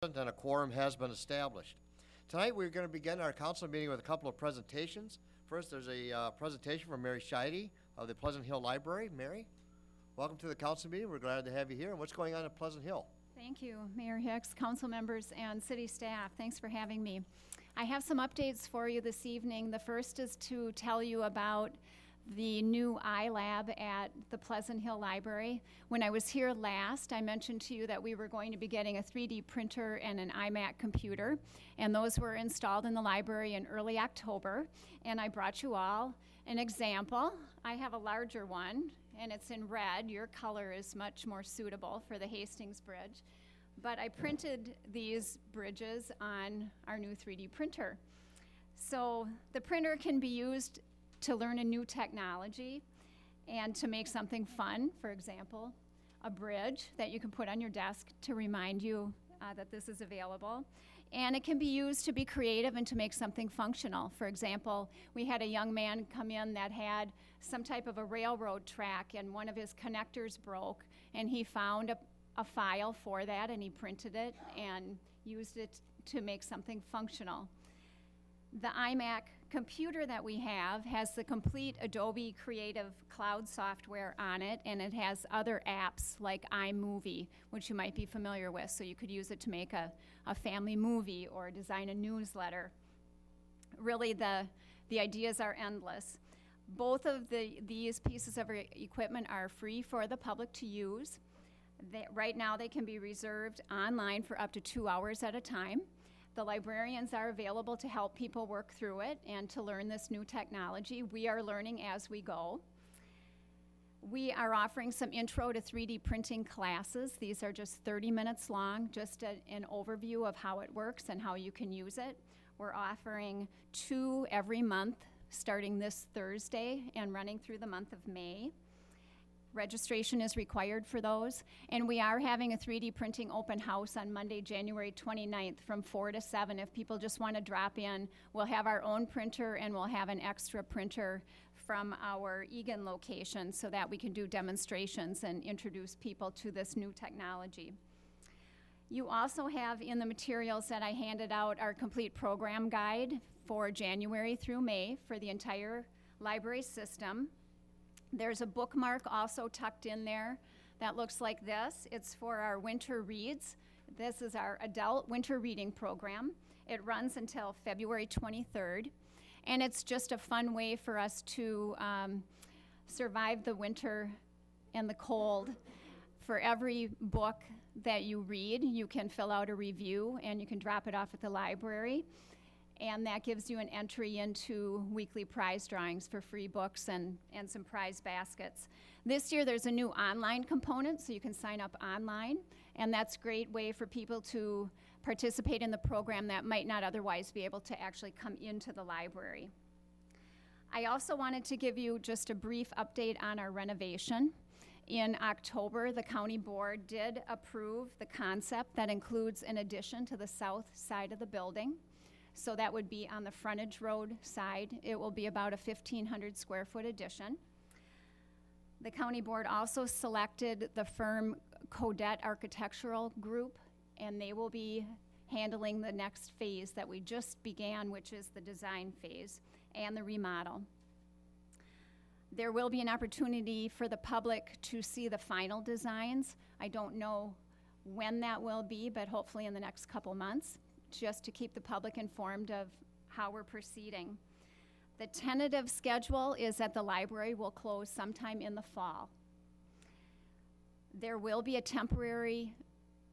And a quorum has been established. Tonight, we're going to begin our council meeting with a couple of presentations. First, there's a presentation from Mary Scheide of the Pleasant Hill Library. Mary, welcome to the council meeting. We're glad to have you here. And what's going on at Pleasant Hill? Thank you, Mayor Hicks, council members, and city staff. Thanks for having me. I have some updates for you this evening. The first is to tell you about the new iLab at the Pleasant Hill Library. When I was here last, I mentioned to you that we were going to be getting a 3D printer and an iMac computer, and those were installed in the library in early October, and I brought you all an example. I have a larger one, and it's in red. Your color is much more suitable for the Hastings Bridge, but I printed these bridges on our new 3D printer. So the printer can be used to learn a new technology and to make something fun. For example, a bridge that you can put on your desk to remind you that this is available. And it can be used to be creative and to make something functional. For example, we had a young man come in that had some type of a railroad track and one of his connectors broke, and he found a file for that and he printed it and used it to make something functional. The iMac computer that we have has the complete Adobe Creative Cloud software on it, and it has other apps like iMovie, which you might be familiar with. So you could use it to make a family movie or design a newsletter. Really, the ideas are endless. Both of these pieces of equipment are free for the public to use. Right now, they can be reserved online for up to 2 hours at a time. The librarians are available to help people work through it and to learn this new technology. We are learning as we go. We are offering some intro to 3D printing classes. These are just 30 minutes long, just an overview of how it works and how you can use it. We're offering 2 every month, starting this Thursday and running through the month of May. Registration is required for those, and we are having a 3D printing open house on Monday, January 29th from 4 to 7. If people just want to drop in, we'll have our own printer and we'll have an extra printer from our Egan location so that we can do demonstrations and introduce people to this new technology. You also have in the materials that I handed out our complete program guide for January through May for the entire library system. There's a bookmark also tucked in there that looks like this. It's for our winter reads. This is our adult winter reading program. It runs until February 23rd, and it's just a fun way for us to survive the winter and the cold. For every book that you read, you can fill out a review and you can drop it off at the library. And that gives you an entry into weekly prize drawings for free books and some prize baskets. This year there's a new online component, so you can sign up online, and that's a great way for people to participate in the program that might not otherwise be able to actually come into the library. I also wanted to give you just a brief update on our renovation. In October, the county board did approve the concept that includes an addition to the south side of the building. So that would be on the frontage road side. It will be about a 1,500 square foot addition. The county board also selected the firm Codet Architectural Group, and they will be handling the next phase that we just began, which is the design phase and the remodel. There will be an opportunity for the public to see the final designs. I don't know when that will be, but hopefully in the next couple months, just to keep the public informed of how we're proceeding. The tentative schedule is that the library will close sometime in the fall. There will be a temporary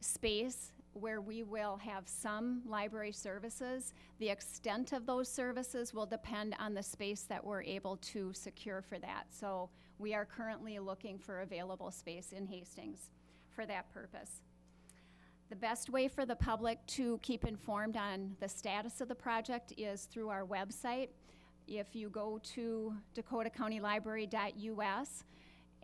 space where we will have some library services. The extent of those services will depend on the space that we're able to secure for that. So we are currently looking for available space in Hastings for that purpose. The best way for the public to keep informed on the status of the project is through our website. If you go to dakotacountylibrary.us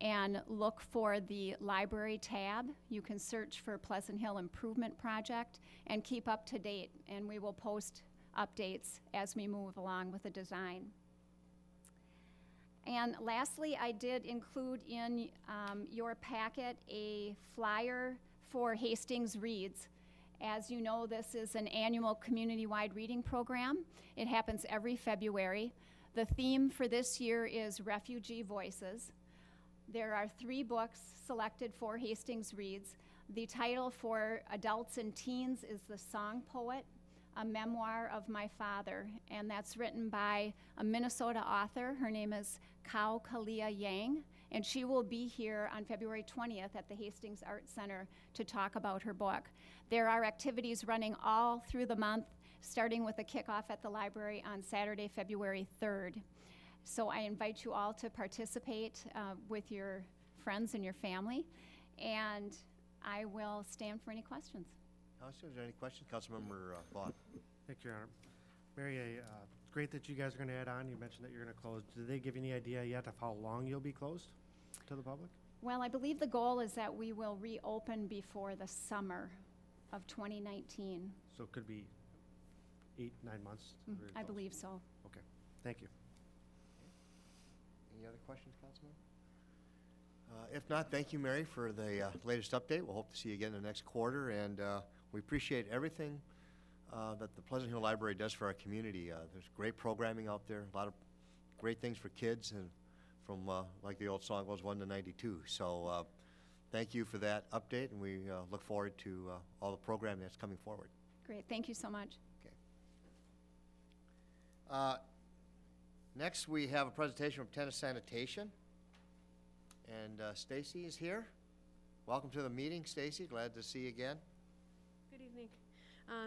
and look for the library tab, you can search for Pleasant Hill Improvement Project and keep up to date, and we will post updates as we move along with the design. And lastly, I did include in your packet a flyer for Hastings Reads, As you know, this is an annual community-wide reading program. It happens every February. The theme for this year is Refugee Voices. There are 3 books selected for Hastings Reads. The title for adults and teens is The Song Poet, a memoir of my father, and that's written by a Minnesota author. Her name is Kao Kalia Yang, and she will be here on February 20th at the Hastings Art Center to talk about her book. There are activities running all through the month, starting with a kickoff at the library on Saturday, February 3rd. So I invite you all to participate with your friends and your family, and I will stand for any questions. Councilor, is there any questions? Councilmember Vaughn. Thank you, Your Honor. Mary, great that you guys are going to add on. You mentioned that you're going to close. Did they give you any idea yet of how long you'll be closed to the public? Well, I believe the goal is that we will reopen before the summer of 2019. So it could be 8-9 months? Very I close. believe so. Okay, thank you. Any other questions, Councilman? If not, thank you, Mary, for the latest update. We'll hope to see you again in the next quarter, and we appreciate everything that the Pleasant Hill Library does for our community. There's great programming out there, a lot of great things for kids, and from, like the old song goes, 1 to 92. So thank you for that update, and we look forward to all the programming that's coming forward. Great, thank you so much. Okay. Next, we have a presentation from Tennis Sanitation. And Stacy is here. Welcome to the meeting, Stacy. Glad to see you again. Good evening.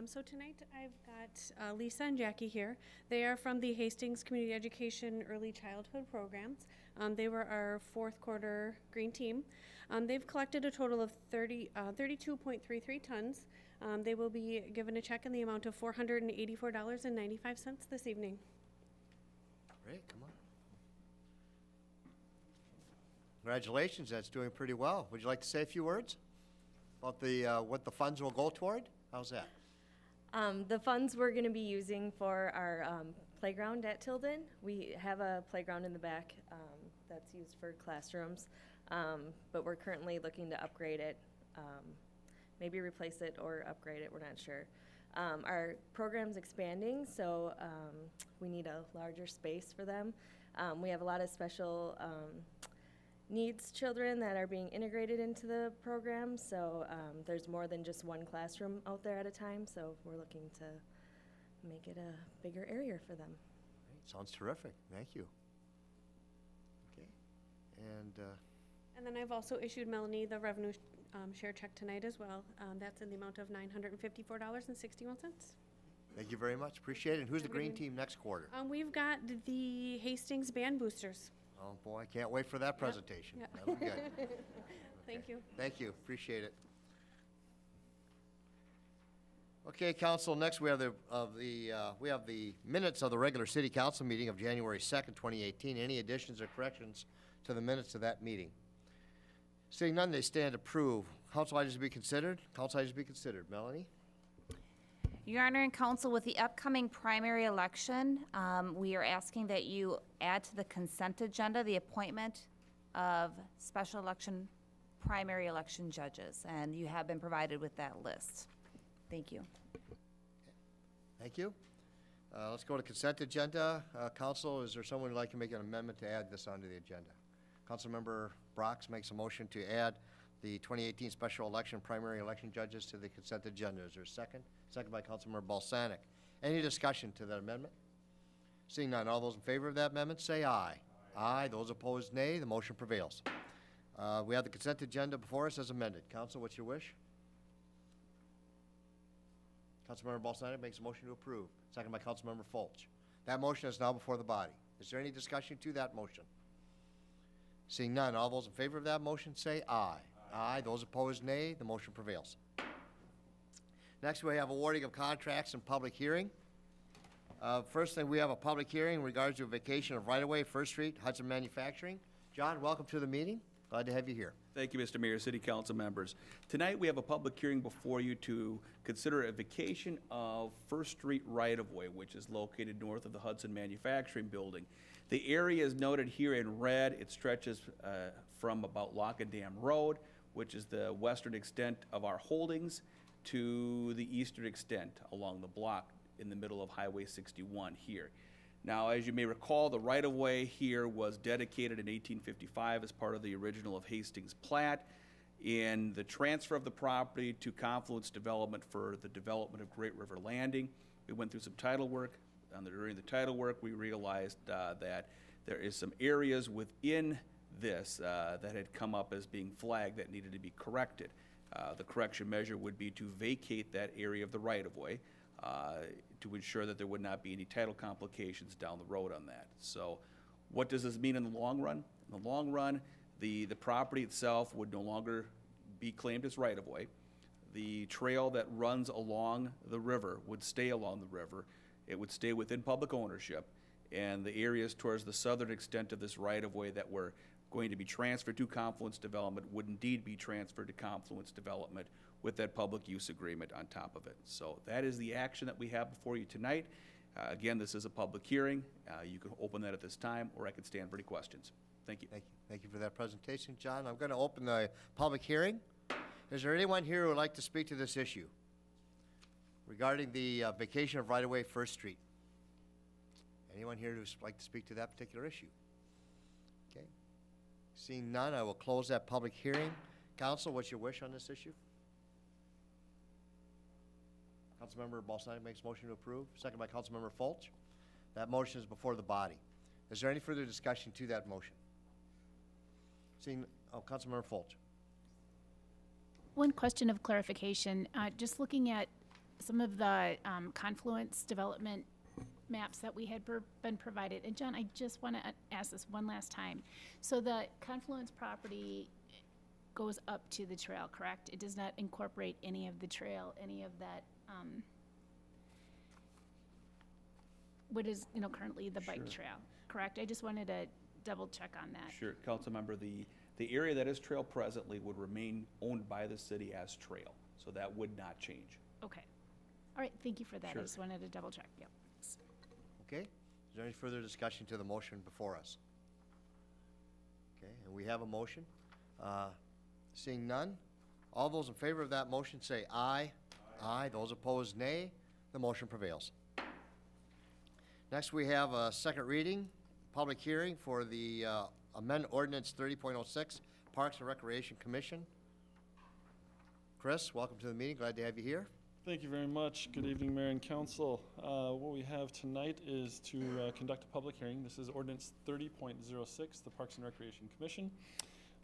So tonight I've got Lisa and Jackie here. They are from the Hastings Community Education Early Childhood Programs. They were our 4th quarter green team. They've collected a total of 32.33 tons. They will be given a check in the amount of $484.95 this evening. Great, come on. Congratulations, that's doing pretty well. Would you like to say a few words about the what the funds will go toward? How's that? The funds we're going to be using for our playground at Tilden. We have a playground in the back that's used for classrooms, but we're currently looking to upgrade it, maybe replace it or upgrade it, we're not sure. Our program's expanding, so we need a larger space for them. We have a lot of special needs children that are being integrated into the program, so there's more than just one classroom out there at a time, so we're looking to make it a bigger area for them. Great. Sounds terrific. Thank you. Okay. And then I've also issued Melanie the revenue share check tonight as well. That's in the amount of $954.61. Thank you very much. Appreciate it. And who's the green team next quarter? We've got the Hastings Band Boosters. Oh, boy, I can't wait for that presentation. Yep. That'll be good. Thank you. Thank you. Appreciate it. Okay, Council, next we have the minutes of the regular City Council meeting of January 2nd, 2018. Any additions or corrections to the minutes of that meeting? Seeing none, they stand approved. Council items to be considered. Council items to be considered. Melanie? Your Honor and Council, with the upcoming primary election, we are asking that you add to the consent agenda the appointment of special election, primary election judges, and you have been provided with that list. Thank you. Thank you. Let's go to consent agenda. Council, is there someone who'd like to make an amendment to add this onto the agenda? Councilmember Brox makes a motion to add the 2018 special election, primary election judges to the consent agenda. Is there a second? Second by Councilmember Balsanek. Any discussion to that amendment? Seeing none, all those in favor of that amendment say aye. Aye. Those opposed, nay. The motion prevails. We have the consent agenda before us as amended. Council, what's your wish? Councilmember Balsanek makes a motion to approve. Second by Councilmember Folch. That motion is now before the body. Is there any discussion to that motion? Seeing none, all those in favor of that motion say aye. Aye. Those opposed, nay. The motion prevails. Next, we have awarding of contracts and public hearing. First thing, we have a public hearing in regards to a vacation of right-of-way, First Street, Hudson Manufacturing. John, welcome to the meeting. Glad to have you here. Thank you, Mr. Mayor, City Council members. Tonight, we have a public hearing before you to consider a vacation of First Street right-of-way, which is located north of the Hudson Manufacturing Building. The area is noted here in red. It stretches from about Lock and Dam Road, which is the western extent of our holdings, to the eastern extent along the block in the middle of Highway 61 here. Now, as you may recall, the right-of-way here was dedicated in 1855 as part of the original of Hastings plat. In the transfer of the property to Confluence Development for the development of Great River Landing, we went through some title work. During the title work, we realized that there is some areas within this that had come up as being flagged that needed to be corrected. The correction measure would be to vacate that area of the right-of-way to ensure that there would not be any title complications down the road on that. So what does this mean in the long run? In the long run, the property itself would no longer be claimed as right-of-way. The trail that runs along the river would stay along the river. It would stay within public ownership, and the areas towards the southern extent of this right-of-way that were going to be transferred to Confluence Development would indeed be transferred to Confluence Development with that public use agreement on top of it. So that is the action that we have before you tonight. Again, this is a public hearing. You can open that at this time, or I could stand for any questions. Thank you. Thank you. Thank you for that presentation, John. I'm going to open the public hearing. Is there anyone here who would like to speak to this issue regarding the vacation of right-of-way First Street? Anyone here who'd like to speak to that particular issue? Okay. Seeing none, I will close that public hearing. Council, what's your wish on this issue? Councilmember Balsanek makes motion to approve, second by Councilmember Folch. That motion is before the body. Is there any further discussion to that motion? Seeing, Councilmember Folch. One question of clarification, just looking at some of the confluence development maps that we had been provided, and John, I just want to ask this one last time. So the confluence property goes up to the trail, correct? It does not incorporate any of the trail, any of that, what is, currently the bike trail, correct? I just wanted to double check on that. Sure, Councilmember, the area that is trail presently would remain owned by the city as trail, so that would not change. Okay. All right, thank you for that. Sure. I just wanted to double check, yep. Okay, is there any further discussion to the motion before us? Okay, and we have a motion. Seeing none, all those in favor of that motion say aye. Aye. Those opposed, nay. The motion prevails. Next, we have a second reading, public hearing for the amend ordinance 30.06, Parks and Recreation Commission. Chris, welcome to the meeting. Glad to have you here. Thank you very much. Good evening, Mayor and Council. What we have tonight is to conduct a public hearing. This is ordinance 30.06, the Parks and Recreation Commission.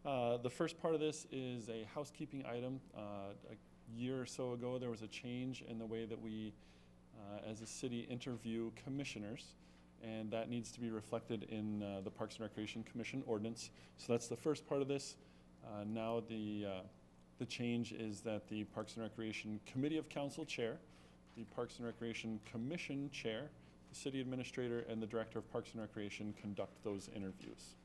The first part of this is a housekeeping item. A year or so ago, there was a change in the way that we, as a city, interview commissioners, and that needs to be reflected in the Parks and Recreation Commission ordinance. So that's the first part of this. Now the change is that the Parks and Recreation Committee of Council Chair, the Parks and Recreation Commission Chair, the City Administrator, and the Director of Parks and Recreation conduct those interviews.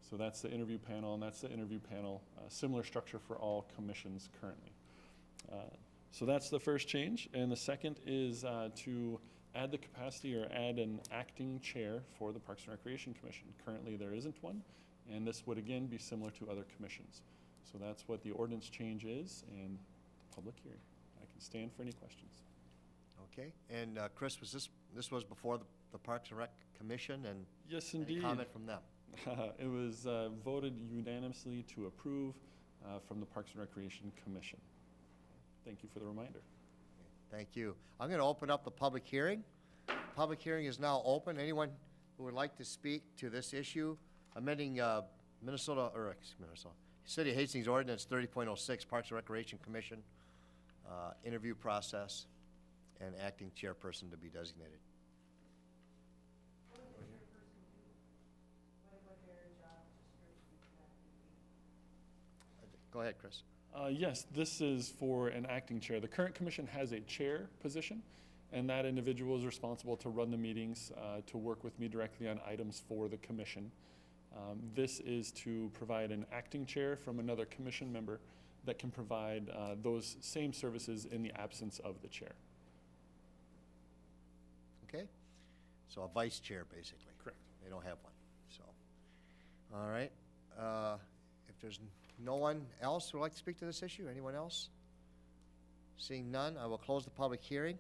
So that's the interview panel, and that's the interview panel, similar structure for all commissions currently. So that's the first change, and the second is to add the capacity or add an acting chair for the Parks and Recreation Commission. Currently there isn't one, and this would again be similar to other commissions. So that's what the ordinance change is, and the public hearing. I can stand for any questions. Okay, and Chris, this was before the Parks and Rec Commission, and Yes, any indeed. comment from them? It was voted unanimously to approve from the Parks and Recreation Commission. Thank you for the reminder. Thank you. I'm going to open up the public hearing. Public hearing is now open. Anyone who would like to speak to this issue, amending Minnesota City of Hastings Ordinance 30.06, Parks and Recreation Commission, interview process, and acting chairperson to be designated. Go ahead, Chris. Yes, this is for an acting chair. The current commission has a chair position, and that individual is responsible to run the meetings, to work with me directly on items for the commission. This is to provide an acting chair from another commission member that can provide those same services in the absence of the chair. Okay? So a vice chair, basically. Correct. They don't have one, so. All right. If there's no one else who would like to speak to this issue, anyone else? Seeing none, I will close the public hearing.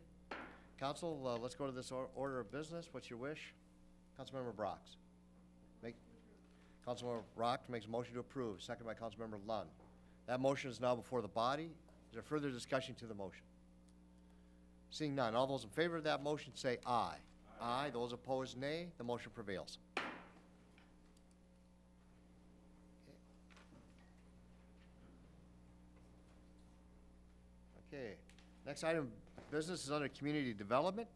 Council, let's go to this order of business. What's your wish? Councilmember Brox. Councilmember Brock makes a motion to approve, second by Councilmember Lund. That motion is now before the body. Is there further discussion to the motion? Seeing none, all those in favor of that motion say aye. Aye. Those opposed, nay. The motion prevails. Okay. Next item of business is under community development.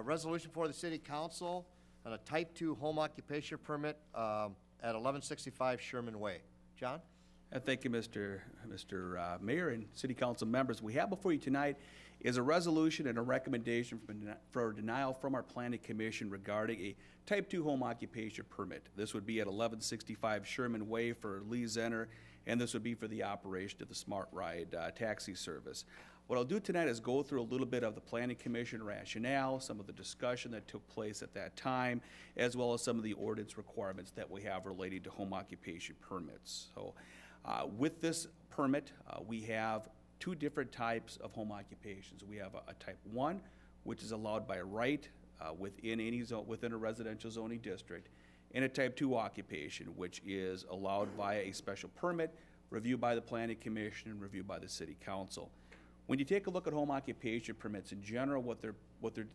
Resolution for the city council on a type 2 home occupation permit at 1165 Sherman Way. John? Thank you, Mr. Mayor and City Council members. We have before you tonight is a resolution and a recommendation for denial from our Planning Commission regarding a Type 2 home occupation permit. This would be at 1165 Sherman Way for Lee Zenner, and this would be for the operation of the Smart Ride taxi service. What I'll do tonight is go through a little bit of the Planning Commission rationale, some of the discussion that took place at that time, as well as some of the ordinance requirements that we have relating to home occupation permits. So with this permit, we have two different types of home occupations. We have a type 1, which is allowed by right within a residential zoning district, and a type 2 occupation, which is allowed via a special permit, reviewed by the Planning Commission and reviewed by the City Council. When you take a look at home occupation permits in general, what they're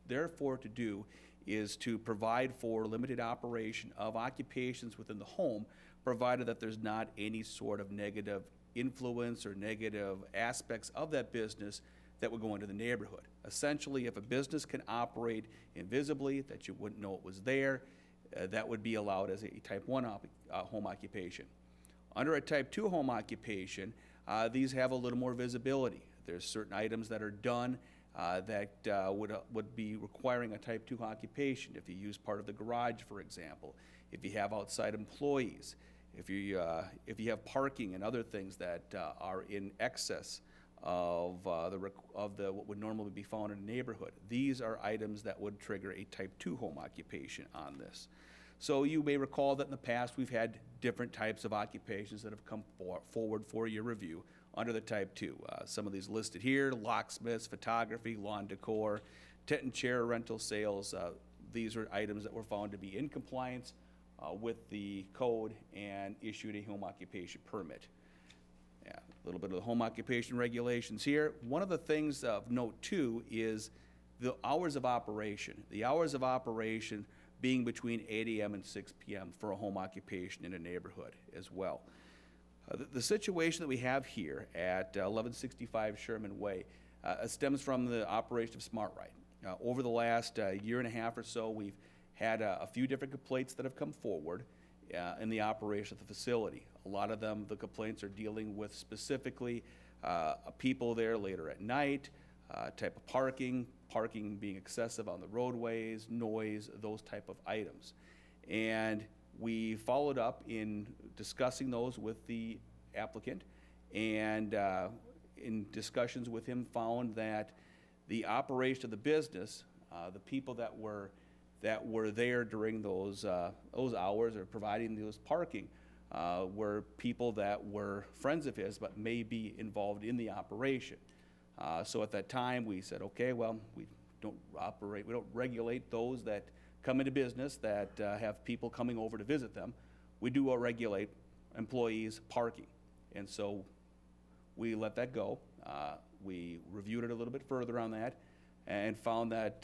there for to do is to provide for limited operation of occupations within the home, provided that there's not any sort of negative influence or negative aspects of that business that would go into the neighborhood. Essentially, if a business can operate invisibly, that you wouldn't know it was there, that would be allowed as a type 1 home occupation. Under a type 2 home occupation, these have a little more visibility. There's certain items that are done that would be requiring a type 2 occupation. If you use part of the garage, for example, if you have outside employees, if you have parking and other things that are in excess of what would normally be found in a neighborhood, these are items that would trigger a type 2 home occupation on this. So you may recall that in the past we've had different types of occupations that have come forward for your review under the type 2. Some of these listed here: locksmiths, photography, lawn decor, tent and chair rental sales. These are items that were found to be in compliance with the code and issued a home occupation permit. Yeah, a little bit of the home occupation regulations here. One of the things of note too is the hours of operation. The hours of operation being between 8 a.m. and 6 p.m. for a home occupation in a neighborhood as well. The situation that we have here at 1165 Sherman Way stems from the operation of Smart Ride. Over the last year and a half or so, we've had a few different complaints that have come forward in the operation of the facility. A lot of them, the complaints are dealing with specifically people there later at night, type of parking being excessive on the roadways, noise, those type of items. And we followed up in discussing those with the applicant, and in discussions with him found that the operation of the business, the people that were there during those hours or providing those parking were people that were friends of his but may be involved in the operation. So at that time we said, okay, well, we don't regulate those that come into business that have people coming over to visit them. We do regulate employees parking. And so we let that go. We reviewed it a little bit further on that and found that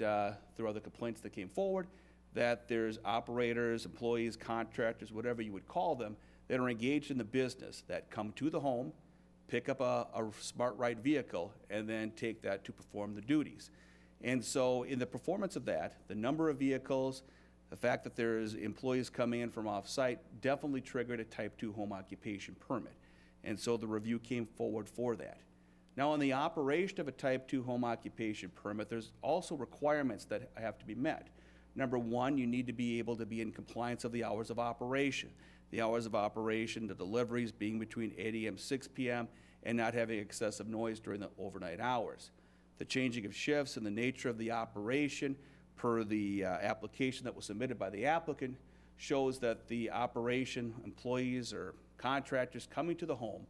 through other complaints that came forward, that there's operators, employees, contractors, whatever you would call them, that are engaged in the business that come to the home, pick up a Smart Ride vehicle, and then take that to perform the duties. And so in the performance of that, the number of vehicles, the fact that there's employees coming in from off-site definitely triggered a type 2 home occupation permit. And so the review came forward for that. Now, in the operation of a type 2 home occupation permit, there's also requirements that have to be met. Number one, you need to be able to be in compliance of the hours of operation. The hours of operation, the deliveries being between 8 a.m. 6 p.m. and not having excessive noise during the overnight hours. The changing of shifts and the nature of the operation per the application that was submitted by the applicant shows that the operation employees or contractors coming to the home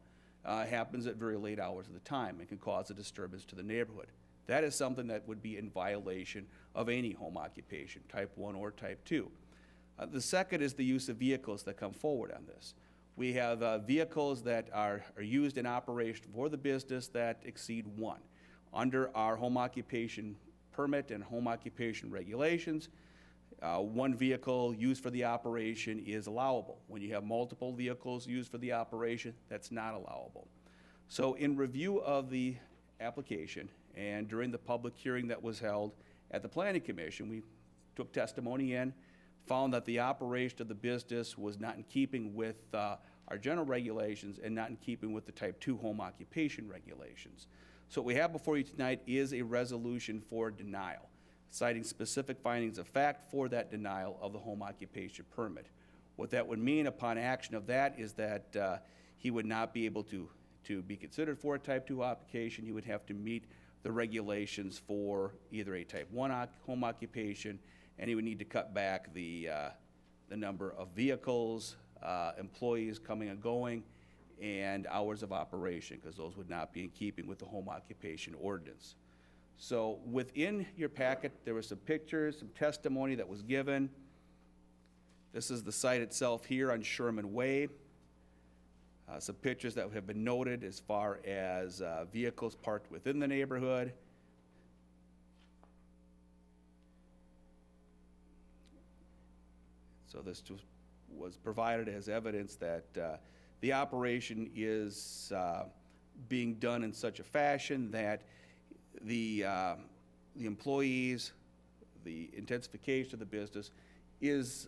happens at very late hours of the time and can cause a disturbance to the neighborhood. That is something that would be in violation of any home occupation, type 1 or type 2. The second is the use of vehicles that come forward on this. We have vehicles that are used in operation for the business that exceed 1. Under our home occupation permit and home occupation regulations, 1 vehicle used for the operation is allowable. When you have multiple vehicles used for the operation, that's not allowable. So in review of the application and during the public hearing that was held at the Planning Commission, we took testimony in, found that the operation of the business was not in keeping with our general regulations and not in keeping with the type 2 home occupation regulations. So what we have before you tonight is a resolution for denial, citing specific findings of fact for that denial of the home occupation permit. What that would mean upon action of that is that he would not be able to be considered for a type 2 application. He would have to meet the regulations for either a type 1 home occupation, and he would need to cut back the number of vehicles, employees coming and going, and hours of operation, because those would not be in keeping with the home occupation ordinance. So within your packet, there were some pictures, some testimony that was given. This is the site itself here on Sherman Way. Some pictures that have been noted as far as vehicles parked within the neighborhood. So this was provided as evidence that the operation is being done in such a fashion that the employees, the intensification of the business is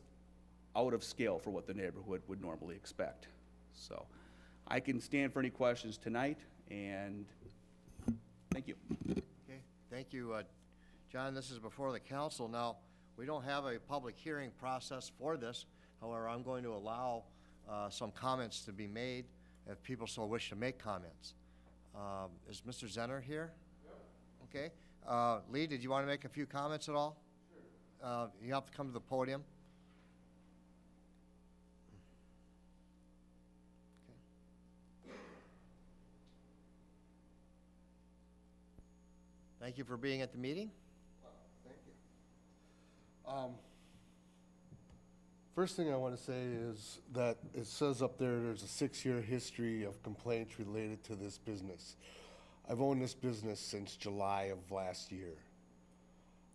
out of scale for what the neighborhood would normally expect. So I can stand for any questions tonight, and thank you. Okay, thank you, John. This is before the council. Now, we don't have a public hearing process for this. However, I'm going to allow some comments to be made if people so wish to make comments. Is Mr. Zenner here? Yep. Okay. Lee, did you want to make a few comments at all? Sure. You have to come to the podium. Thank you for being at the meeting. Thank you. First thing I want to say is that it says up there's a 6-year history of complaints related to this business. I've owned this business since July of last year.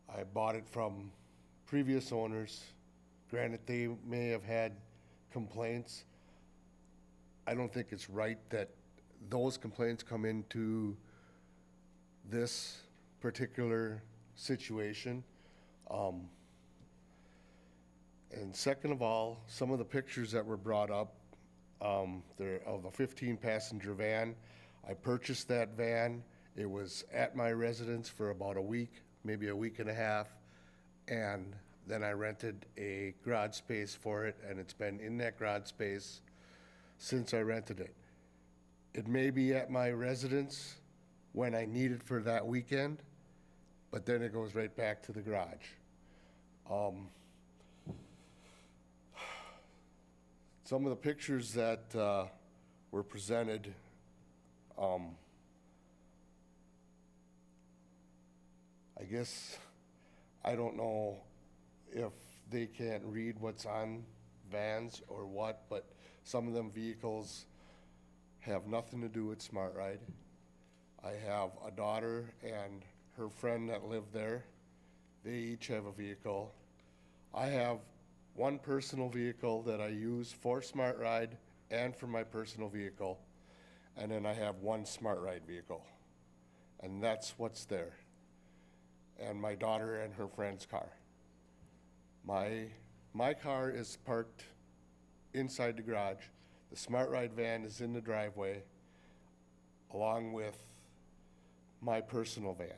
I bought it from previous owners. Granted, they may have had complaints. I don't think it's right that those complaints come into this particular situation. And second of all, some of the pictures that were brought up, they're of a 15-passenger van. I purchased that van. It was at my residence for about a week, maybe a week and a half, and then I rented a garage space for it, and it's been in that garage space since I rented it. It may be at my residence when I need it for that weekend, but then it goes right back to the garage. Some of the pictures that were presented, I guess, I don't know if they can't read what's on vans or what, but some of them vehicles have nothing to do with Smart Ride. I have a daughter and her friend that live there. They each have a vehicle. I have one personal vehicle that I use for Smart Ride and for my personal vehicle. And then I have one Smart Ride vehicle. And that's what's there. And my daughter and her friend's car. My car is parked inside the garage. The Smart Ride van is in the driveway, along with my personal van,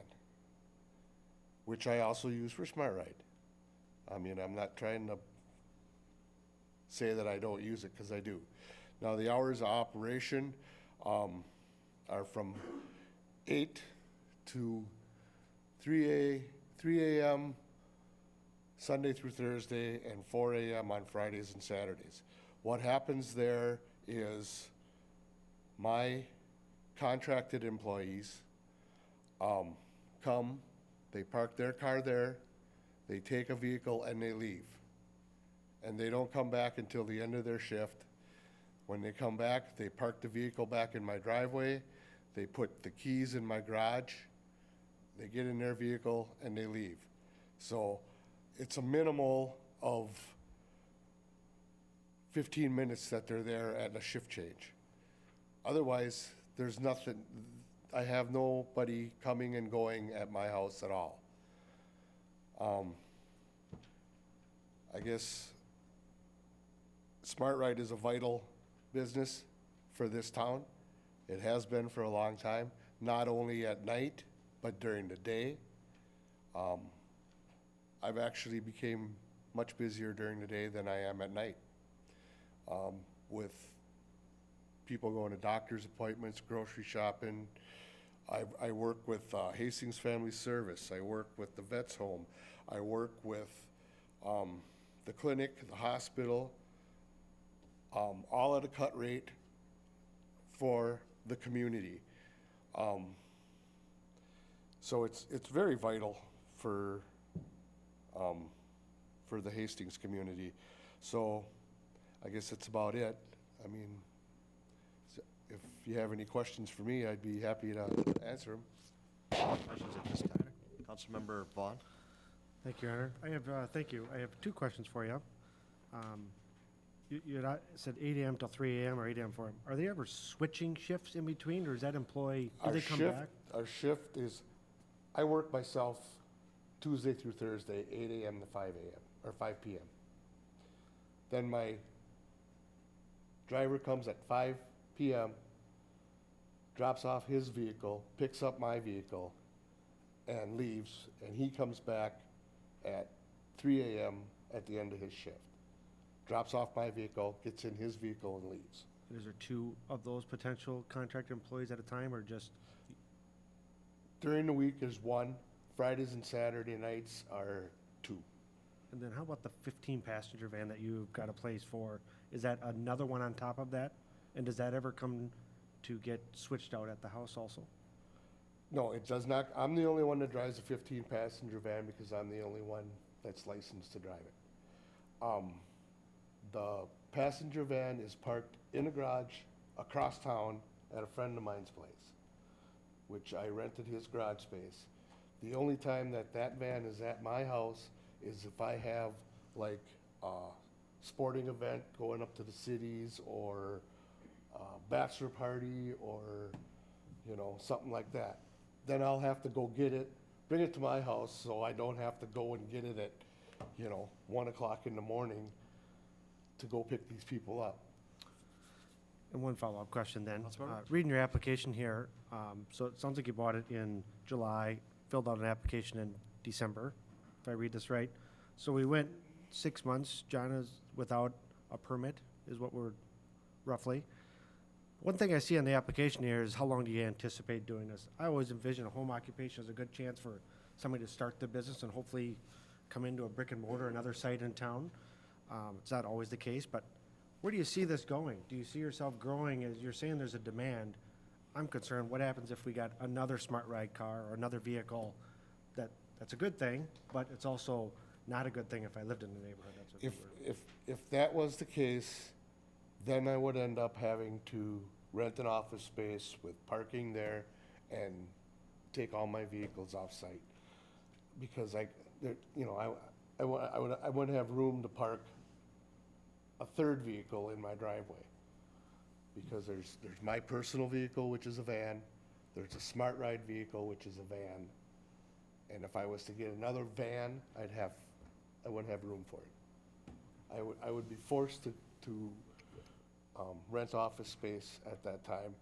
which I also use for Smart Ride. I mean, I'm not trying to say that I don't use it, because I do. Now, the hours of operation are from 8 to 3 a.m. Sunday through Thursday, and 4 a.m. on Fridays and Saturdays. What happens there is my contracted employees, come, they park their car there, they take a vehicle and they leave. And they don't come back until the end of their shift. When they come back, they park the vehicle back in my driveway, they put the keys in my garage, they get in their vehicle and they leave. So it's a minimal of 15 minutes that they're there at a shift change. Otherwise, there's nothing, I have nobody coming and going at my house at all. I guess Smart Ride is a vital business for this town. It has been for a long time, not only at night, but during the day. I've actually became much busier during the day than I am at night, with people going to doctor's appointments, grocery shopping. I work with Hastings Family Service. I work with the Vets Home. I work with the clinic, the hospital, all at a cut rate for the community. So it's very vital for the Hastings community. So I guess that's about it. I mean, if you have any questions for me, I'd be happy to answer them. Questions at this time? Councilmember Vaughn? Thank you, Your Honor. Thank you. I have two questions for you. You said 8 a.m. till 3 a.m. or 8 a.m. 4 a.m. Are they ever switching shifts in between, or is that employee, do they come back? Our shift is, I work myself Tuesday through Thursday, 8 a.m. to 5 a.m. or 5 p.m. Then my driver comes at 5 p.m., drops off his vehicle, picks up my vehicle, and leaves, and he comes back at 3 a.m. at the end of his shift. Drops off my vehicle, gets in his vehicle, and leaves. Is there two of those potential contract employees at a time, or just? During the week is one. Fridays and Saturday nights are two. And then how about the 15-passenger van that you've got a place for? Is that another one on top of that? And does that ever come to get switched out at the house also? No, it does not. I'm the only one that drives a 15-passenger van because I'm the only one that's licensed to drive it. The passenger van is parked in a garage across town at a friend of mine's place, which I rented his garage space. The only time that that van is at my house is if I have like a sporting event going up to the cities, or a bachelor party, or, you know, something like that. Then I'll have to go get it, bring it to my house, so I don't have to go and get it at, 1 o'clock in the morning to go pick these people up. And one follow-up question then. Councilmember? Reading your application here, so it sounds like you bought it in July, filled out an application in December, if I read this right. So we went 6 months, John, is without a permit, is what we're roughly. One thing I see on the application here is how long do you anticipate doing this? I always envision a home occupation as a good chance for somebody to start the business and hopefully come into a brick and mortar, another site in town. It's not always the case, but where do you see this going? Do you see yourself growing? As you're saying there's a demand, I'm concerned, what happens if we got another Smart Ride car or another vehicle? That's a good thing, but it's also not a good thing if I lived in the neighborhood. That's what If that was the case, then I would end up having to rent an office space with parking there and take all my vehicles off-site. Because I wouldn't have room to park a third vehicle in my driveway. Because there's my personal vehicle, which is a van, there's a Smart Ride vehicle, which is a van. And if I was to get another van, I wouldn't have room for it. I would be forced to rent office space at that time.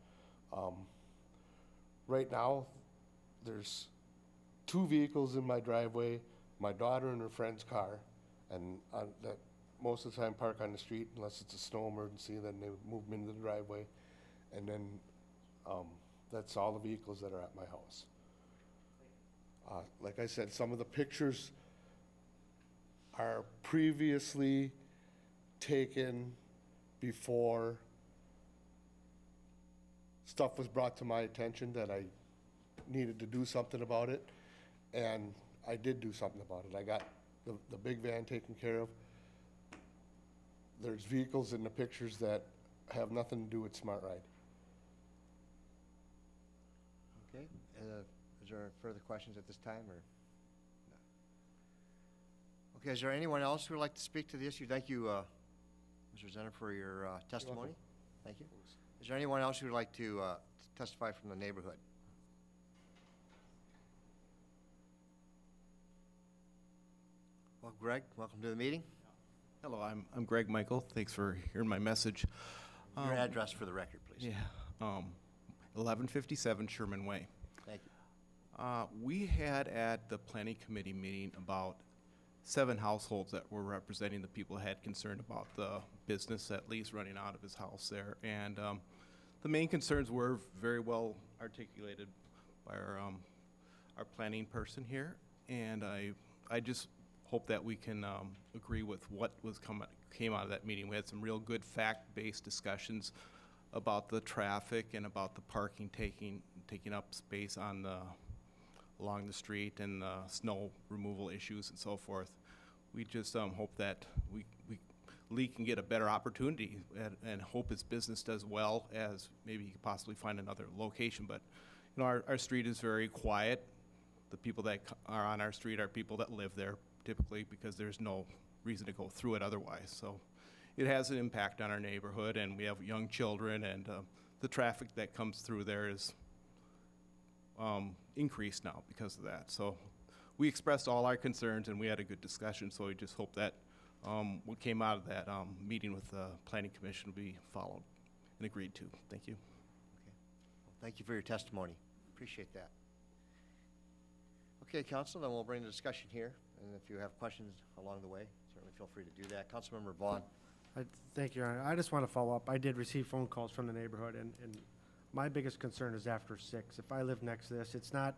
Right now, there's 2 vehicles in my driveway, my daughter and her friend's car, and that most of the time park on the street unless it's a snow emergency, then they move them into the driveway. And then that's all the vehicles that are at my house. Like I said, some of the pictures are previously taken before stuff was brought to my attention that I needed to do something about it, and I did do something about it. I got the big van taken care of. There's vehicles in the pictures that have nothing to do with Smart Ride. Okay, is there further questions at this time, or? No. Okay, is there anyone else who would like to speak to the issue? Thank you, Mr. Zenner, for your testimony. Thank you. Is there anyone else who would like to testify from the neighborhood? Well, Greg, welcome to the meeting. Hello, I'm Greg Michael. Thanks for hearing my message. Your address for the record, please. Yeah, 1157 Sherman Way. Thank you. We had at the planning committee meeting about 7 households that were representing the people who had concern about the business at least running out of his house there. And the main concerns were very well articulated by our planning person here. And I just hope that we can agree with what came out of that meeting. We had some real good fact-based discussions about the traffic and about the parking taking up space on along the street and snow removal issues and so forth. We just hope that Lee can get a better opportunity and hope his business does well, as maybe he could possibly find another location. But you know, our street is very quiet. The people that are on our street are people that live there typically, because there's no reason to go through it otherwise. So it has an impact on our neighborhood, and we have young children, and the traffic that comes through there is increased now because of that. So we expressed all our concerns, and we had a good discussion. So we just hope that what came out of that meeting with the Planning Commission will be followed and agreed to. Thank you. Okay. Well, thank you for your testimony. Appreciate that. Okay, Council, then we'll bring the discussion here, and if you have questions along the way, certainly feel free to do that. Councilmember Vaughn. Thank you, Your Honor. I just want to follow up. I did receive phone calls from the neighborhood, and my biggest concern is after 6. If I live next to this, it's not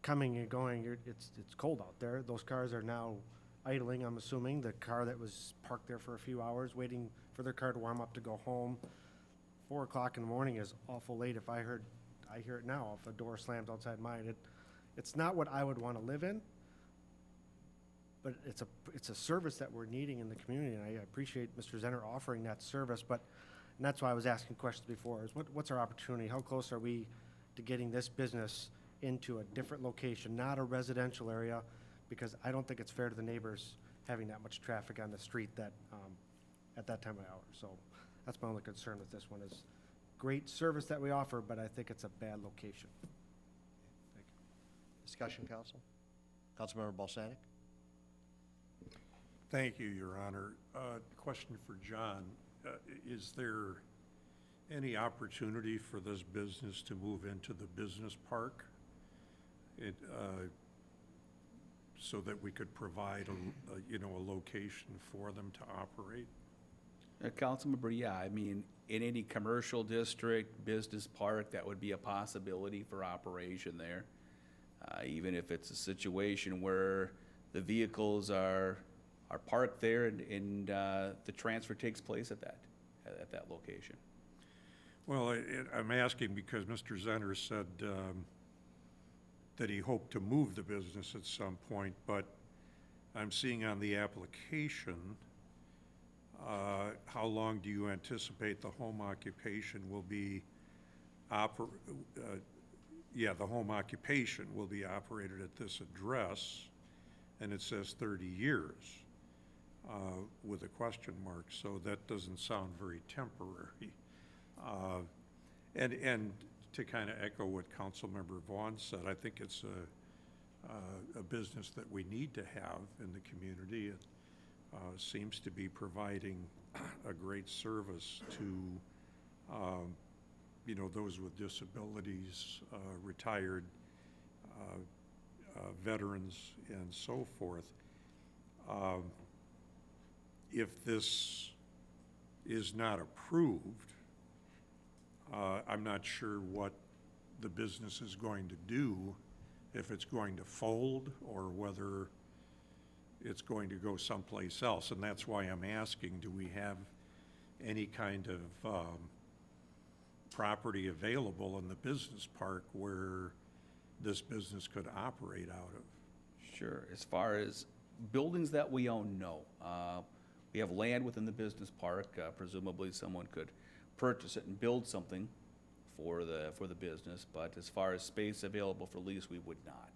coming and going. It's cold out there. Those cars are now idling, I'm assuming. The car that was parked there for a few hours, waiting for their car to warm up to go home. 4 o'clock in the morning is awful late. I hear it now. If a door slams outside mine, it's not what I would want to live in, but it's a service that we're needing in the community, and I appreciate Mr. Zenner offering that service. And that's why I was asking questions before, is what's our opportunity? How close are we to getting this business into a different location, not a residential area? Because I don't think it's fair to the neighbors having that much traffic on the street that at that time of hour. So that's my only concern with this one, is great service that we offer, but I think it's a bad location. Thank you. Discussion, Council. Councilmember Balsanek. Thank you, Your Honor. Question for John. Is there any opportunity for this business to move into the business park? So that we could provide a location for them to operate? Councilmember, yeah, I mean, in any commercial district, business park, that would be a possibility for operation there. Even if it's a situation where the vehicles are parked there and the transfer takes place at that location. Well, I'm asking because Mr. Zenner said that he hoped to move the business at some point, but I'm seeing on the application, how long do you anticipate the home occupation will be the home occupation will be operated at this address, and it says 30 years with a question mark, so that doesn't sound very temporary. And to kind of echo what Councilmember Vaughn said, I think it's a business that we need to have in the community. It seems to be providing a great service to those with disabilities, retired veterans, and so forth. If this is not approved, I'm not sure what the business is going to do, if it's going to fold or whether it's going to go someplace else. And that's why I'm asking, do we have any kind of property available in the business park where this business could operate out of? Sure. As far as buildings that we own, no. We have land within the business park. Presumably, someone could purchase it and build something for the business. But as far as space available for lease, we would not.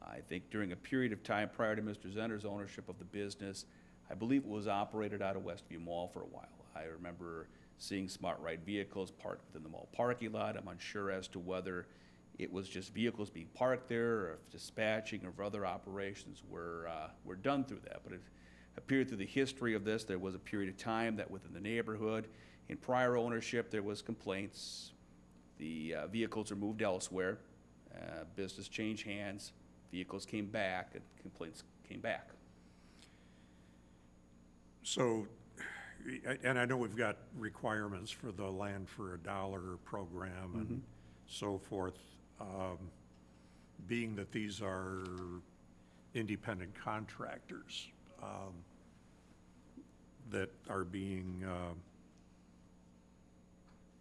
I think during a period of time prior to Mr. Zenner's ownership of the business, I believe it was operated out of Westview Mall for a while. I remember seeing Smart Ride vehicles parked within the mall parking lot. I'm unsure as to whether it was just vehicles being parked there, or if dispatching or other operations were done through that. But it appeared through the history of this, there was a period of time that within the neighborhood, in prior ownership, there was complaints. The vehicles are moved elsewhere. Business changed hands. Vehicles came back, and complaints came back. So, and I know we've got requirements for the Land for a Dollar program and so forth. Being that these are independent contractors that are being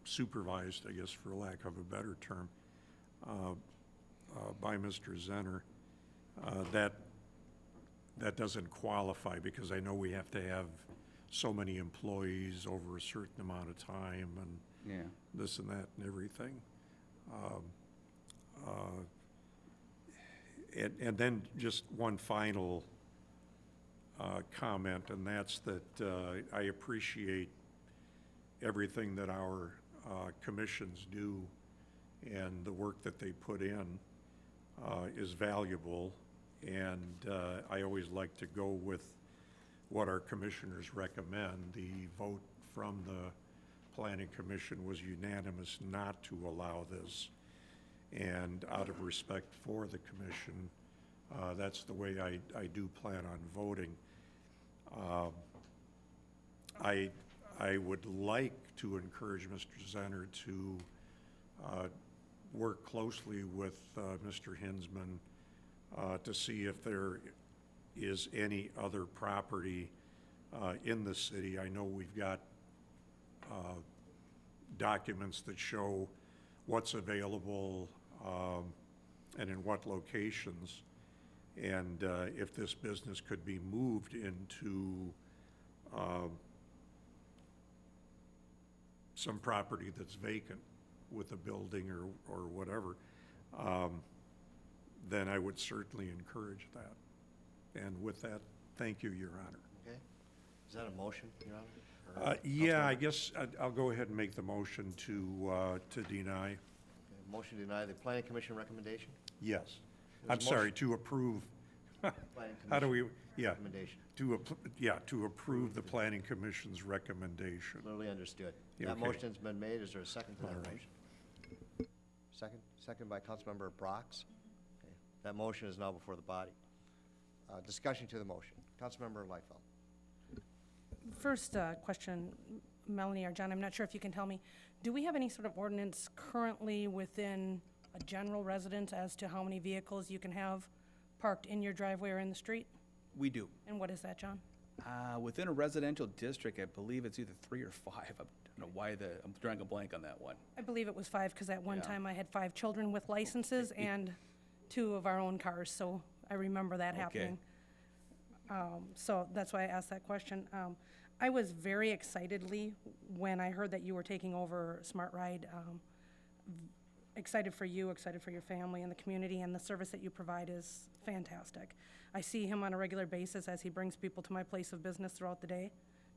supervised, I guess for lack of a better term, by Mr. Zenner, that doesn't qualify, because I know we have to have so many employees over a certain amount of time and this and that and everything. And then just one final comment, and that's that I appreciate everything that our commissions do, and the work that they put in is valuable, and I always like to go with what our commissioners recommend. The vote from the Planning Commission was unanimous not to allow this, and out of respect for the commission, that's the way I do plan on voting. I would like to encourage Mr. Zenner to work closely with Mr. Hinzman to see if there is any other property in the city. I know we've got documents that show what's available and in what locations, and if this business could be moved into some property that's vacant with a building or whatever, then I would certainly encourage that. And with that, thank you, Your Honor. Okay. Is that a motion, Your Honor? Or Yeah, I Councilmember? guess I'll go ahead and make the motion to deny. Okay, motion to deny the Planning Commission recommendation? Yes. There's I'm a sorry, motion. to approve. Planning How do we, Commission yeah, recommendation. to approve the Planning Commission's recommendation. Clearly understood. Yeah, That okay. motion's been made. Is there a second to that All right. motion? Second by Councilmember Brox. Okay. That motion is now before the body. Discussion to the motion. Councilmember Leifeld. First question, Melanie or John, I'm not sure if you can tell me, do we have any sort of ordinance currently within a general residence as to how many vehicles you can have parked in your driveway or in the street? We do. And what is that, John? Within a residential district, I believe it's either 3 or 5. I don't know why I'm drawing a blank on that one. I believe it was 5, because at one Yeah. time I had 5 children with licenses and 2 of our own cars, so I remember that Okay. happening. So that's why I asked that question. I was very excitedly when I heard that you were taking over Smart Ride. Excited for you, excited for your family and the community, and the service that you provide is fantastic. I see him on a regular basis as he brings people to my place of business throughout the day,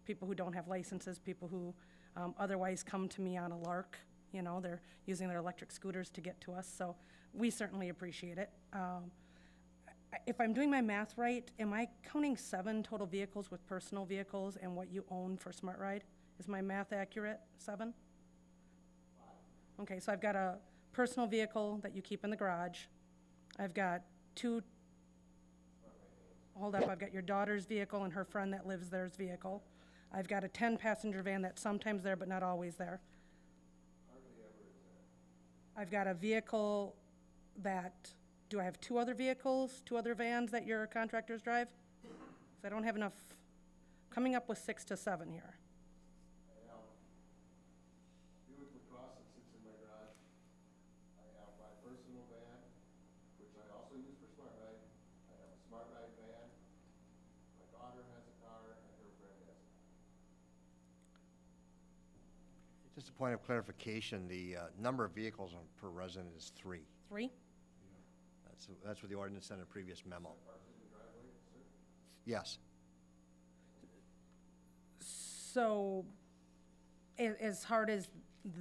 people who don't have licenses, people who otherwise come to me on a lark. You know, they're using their electric scooters to get to us, so we certainly appreciate it. If I'm doing my math right, am I counting 7 total vehicles with personal vehicles and what you own for Smart Ride? Is my math accurate? 7? Okay, so I've got a personal vehicle that you keep in the garage. I've got 2, hold up, I've got your daughter's vehicle and her friend that lives there's vehicle. I've got a 10-passenger van that's sometimes there but not always there. I've got a vehicle that, do I have 2 other vehicles, 2 other vans that your contractors drive? 'Cause I don't have enough, coming up with 6 to 7 here. Just a point of clarification, the number of vehicles per resident is 3. 3? That's what the ordinance said in a previous memo. Yes. So, as hard as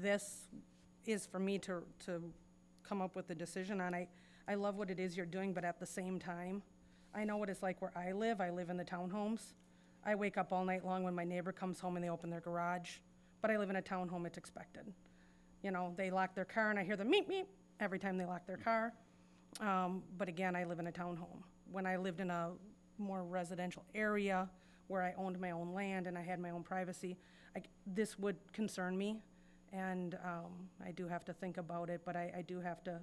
this is for me to come up with a decision on, I love what it is you're doing, but at the same time, I know what it's like where I live. I live in the townhomes. I wake up all night long when my neighbor comes home and they open their garage, but I live in a townhome, it's expected. You know, they lock their car and I hear them meep, meep every time they lock their car. But again, I live in a townhome. When I lived in a more residential area where I owned my own land and I had my own privacy, this would concern me. And I do have to think about it, but I do have to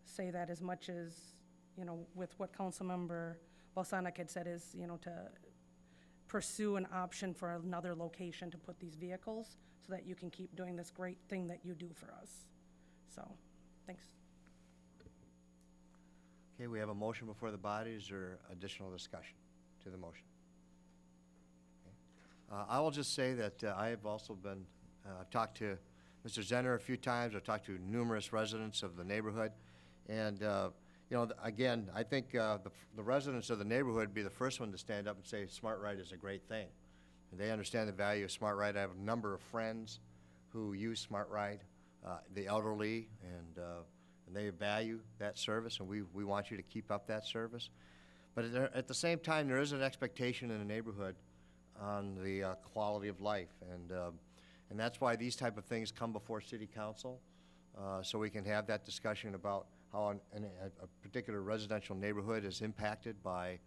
say that as much as, you know, with what Councilmember Balsanek had said is, you know, to pursue an option for another location to put these vehicles so that you can keep doing this great thing that you do for us. So, thanks. Okay, we have a motion before the body. Is there additional discussion to the motion? Okay. I will just say that I have also been, I've talked to Mr. Zenner a few times. I've talked to numerous residents of the neighborhood. And, you know, again, I think the residents of the neighborhood would be the first one to stand up and say Smart Ride is a great thing. And they understand the value of Smart Ride. I have a number of friends who use Smart Ride, the elderly, and they value that service, and we want you to keep up that service. But at the same time, there is an expectation in the neighborhood on the quality of life, and that's why these type of things come before City Council, so we can have that discussion about how a particular residential neighborhood is impacted by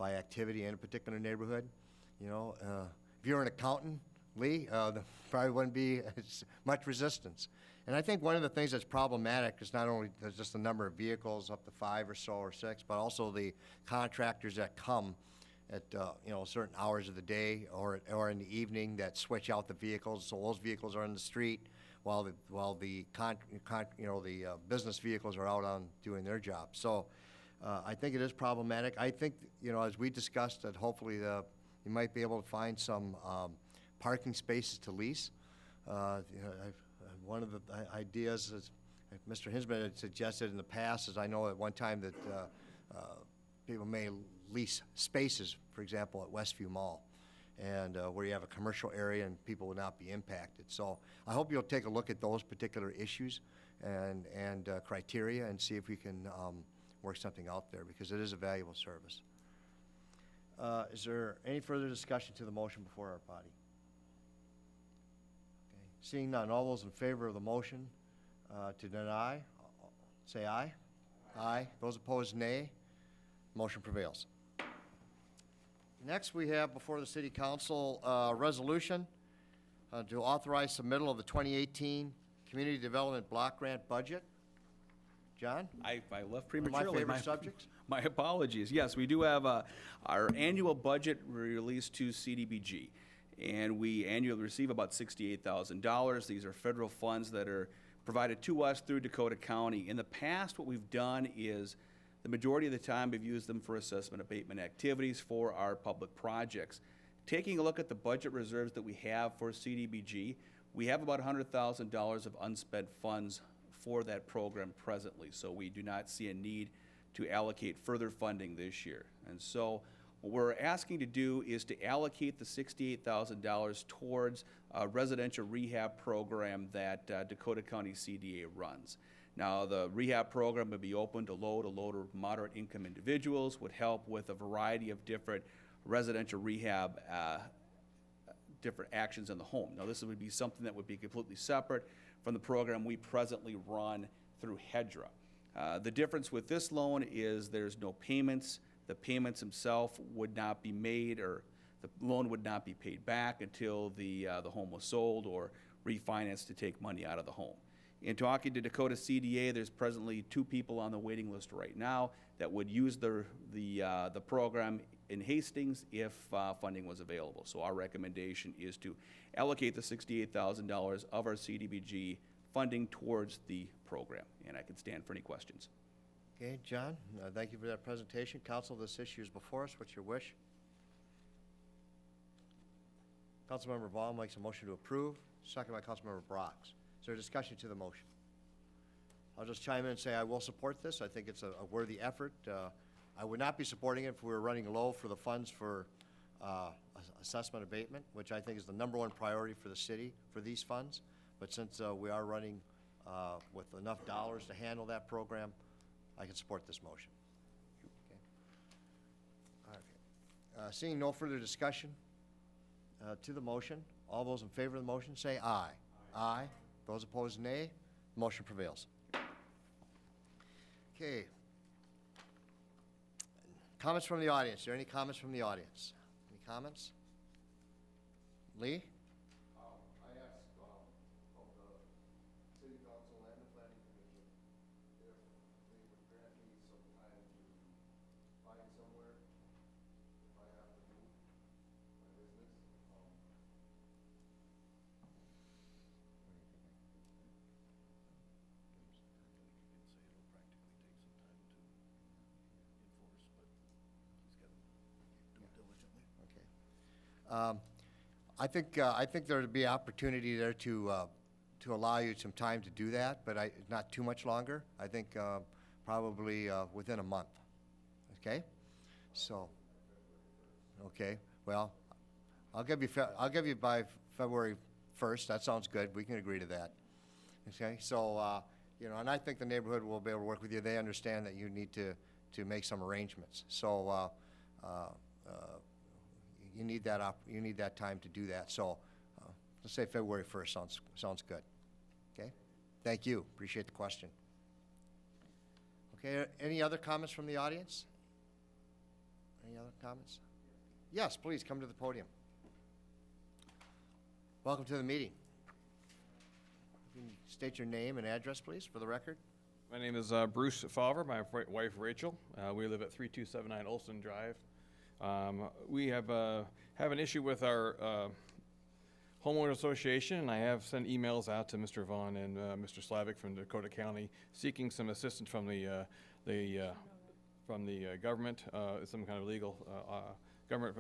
activity in a particular neighborhood. You know, if you're an accountant, Lee, there probably wouldn't be as much resistance. And I think one of the things that's problematic is not only just the number of vehicles, up to 5 or so or 6, but also the contractors that come at you know, certain hours of the day or in the evening that switch out the vehicles. So those vehicles are in the street while the business vehicles are out on doing their job. So I think it is problematic. I think, you know, as we discussed, that hopefully you might be able to find some parking spaces to lease. You know, one of the ideas, is Mr. Hinzman had suggested in the past, is I know at one time that people may lease spaces, for example, at Westview Mall, and where you have a commercial area and people will not be impacted. So I hope you'll take a look at those particular issues and criteria and see if we can work something out there, because it is a valuable service. Is there any further discussion to the motion before our body? Okay. Seeing none, all those in favor of the motion to deny, say aye. Aye. Those opposed, nay. Motion prevails. Next, we have before the City Council resolution to authorize submittal of the 2018 Community Development Block Grant Budget. John? I left prematurely. One of my favorite subjects. My apologies. Yes, we do have our annual budget released to CDBG, and we annually receive about $68,000. These are federal funds that are provided to us through Dakota County. In the past, what we've done is the majority of the time we've used them for assessment abatement activities for our public projects. Taking a look at the budget reserves that we have for CDBG, we have about $100,000 of unspent funds for that program presently, so we do not see a need to allocate further funding this year. And so what we're asking to do is to allocate the $68,000 towards a residential rehab program that Dakota County CDA runs. Now, the rehab program would be open to low to moderate income individuals, would help with a variety of different residential rehab different actions in the home. Now, this would be something that would be completely separate from the program we presently run through HEDRA. The difference with this loan is there's no payments. The payments themselves would not be made, or the loan would not be paid back until the home was sold or refinanced to take money out of the home. In talking to Dakota CDA, there's presently 2 people on the waiting list right now that would use the program in Hastings if funding was available. So our recommendation is to allocate the $68,000 of our CDBG funding towards the program, and I can stand for any questions. Okay, John, thank you for that presentation. Council, this issue is before us. What's your wish? Councilmember Vaughn makes a motion to approve, second by Councilmember Brox. Is there discussion to the motion? I'll just chime in and say I will support this. I think it's a worthy effort. I would not be supporting it if we were running low for the funds for assessment abatement, which I think is the #1 priority for the city for these funds. But since we are running with enough dollars to handle that program, I can support this motion. Okay. All right. Seeing no further discussion to the motion, all those in favor of the motion say aye. Aye. Those opposed, nay. Motion prevails. Okay. Comments from the audience. Are there any comments from the audience? Any comments? Lee? I asked of the city council and the planning commission if they would grant me some time to find somewhere if I have to move my business. Okay. I think there would be opportunity there to allow you some time to do that, but not too much longer. I think probably within a month. Okay. So. Okay. Well, I'll give you by February 1st. That sounds good. We can agree to that. Okay. So you know, and I think the neighborhood will be able to work with you. They understand that you need to make some arrangements. So. You need that time to do that. So let's say February 1st sounds good. Okay? Thank you. Appreciate the question. Okay, any other comments from the audience? Any other comments? Yes, please come to the podium. Welcome to the meeting. Can you state your name and address, please, for the record? My name is Bruce Favre, my wife Rachel. We live at 3279 Olson Drive. We have an issue with our homeowner association, and I have sent emails out to Mr. Vaughn and Mr. Slavic from Dakota County seeking some assistance from the government, some kind of legal government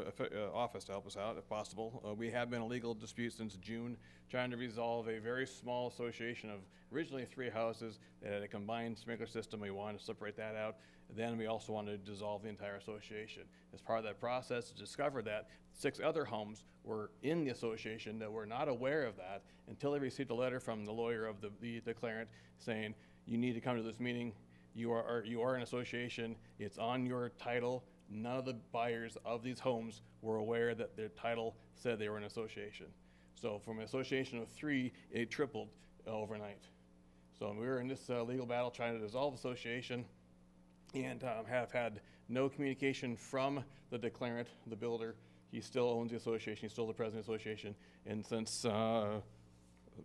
office to help us out if possible. We have been in a legal dispute since June, trying to resolve a very small association of originally 3 houses that had a combined sprinkler system. We wanted to separate that out. Then we also wanted to dissolve the entire association. As part of that process, discovered that 6 other homes were in the association that were not aware of that until they received a letter from the lawyer of the declarant saying, you need to come to this meeting. You are an association. It's on your title. None of the buyers of these homes were aware that their title said they were an association. So from an association of 3, it tripled overnight. So we were in this legal battle trying to dissolve the association, and have had no communication from the declarant, the builder. He still owns the association. He's still the president of the association. And since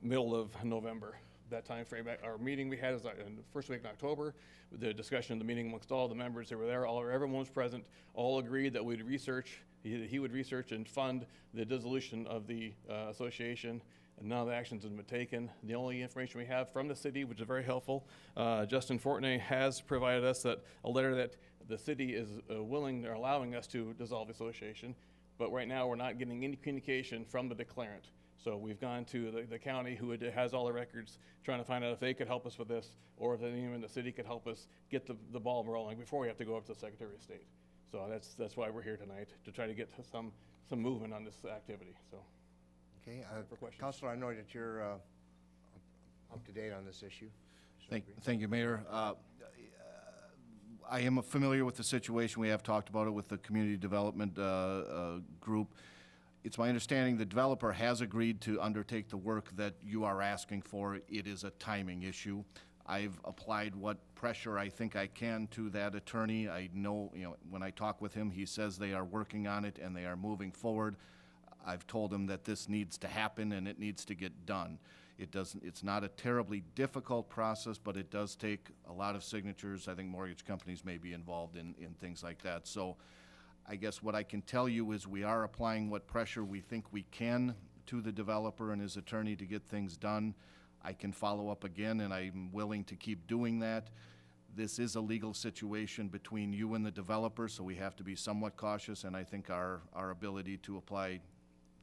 middle of November, that time frame, our meeting we had is in the first week in October. The discussion of the meeting amongst all the members that were there, everyone was present, all agreed that we'd research, he would research and fund the dissolution of the association. And none of the actions have been taken. The only information we have from the city, which is very helpful, Justin Fortney has provided us a letter that the city is willing or allowing us to dissolve the association. But right now, we're not getting any communication from the declarant. So we've gone to the county, who has all the records, trying to find out if they could help us with this, or if even the city could help us get the ball rolling before we have to go up to the Secretary of State. So that's why we're here tonight, to try to get some movement on this activity. So. Okay, Councilor, I know that you're up to date on this issue. Thank you, Mayor. I am familiar with the situation. We have talked about it with the community development group. It's my understanding the developer has agreed to undertake the work that you are asking for. It is a timing issue. I've applied what pressure I think I can to that attorney. I know, when I talk with him, he says they are working on it and they are moving forward. I've told him that this needs to happen and it needs to get done. It's not a terribly difficult process, but it does take a lot of signatures. I think mortgage companies may be involved in things like that. So I guess what I can tell you is we are applying what pressure we think we can to the developer and his attorney to get things done. I can follow up again, and I'm willing to keep doing that. This is a legal situation between you and the developer, so we have to be somewhat cautious, and I think our ability to apply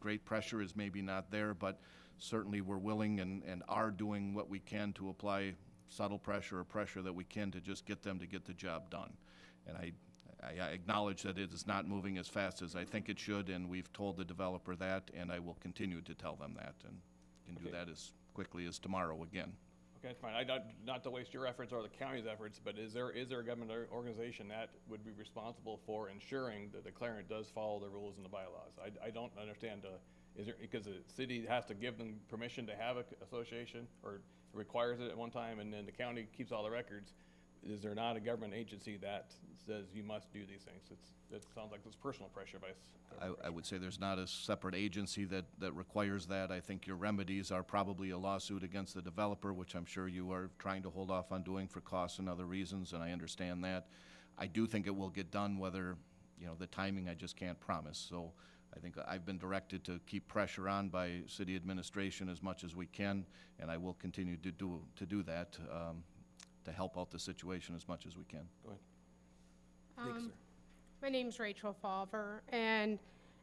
great pressure is maybe not there, but certainly we're willing and are doing what we can to apply subtle pressure or pressure that we can to just get them to get the job done. And I acknowledge that it is not moving as fast as I think it should, and we've told the developer that, and I will continue to tell them that, and can do that as quickly as tomorrow again. Okay, that's fine. Not to waste your efforts or the county's efforts, but is there a government organization that would be responsible for ensuring that the declarant does follow the rules and the bylaws? I don't understand, because the city has to give them permission to have an association, or requires it at one time, and then the county keeps all the records. Is there not a government agency that says you must do these things? It sounds like it's personal pressure by I would say there's not a separate agency that requires that. I think your remedies are probably a lawsuit against the developer, which I'm sure you are trying to hold off on doing for costs and other reasons, and I understand that. I do think it will get done, whether, the timing I just can't promise. So I think I've been directed to keep pressure on by city administration as much as we can, and I will continue to do that to help out the situation as much as we can. Go ahead. Thank you, sir. My name's Rachel Falver, and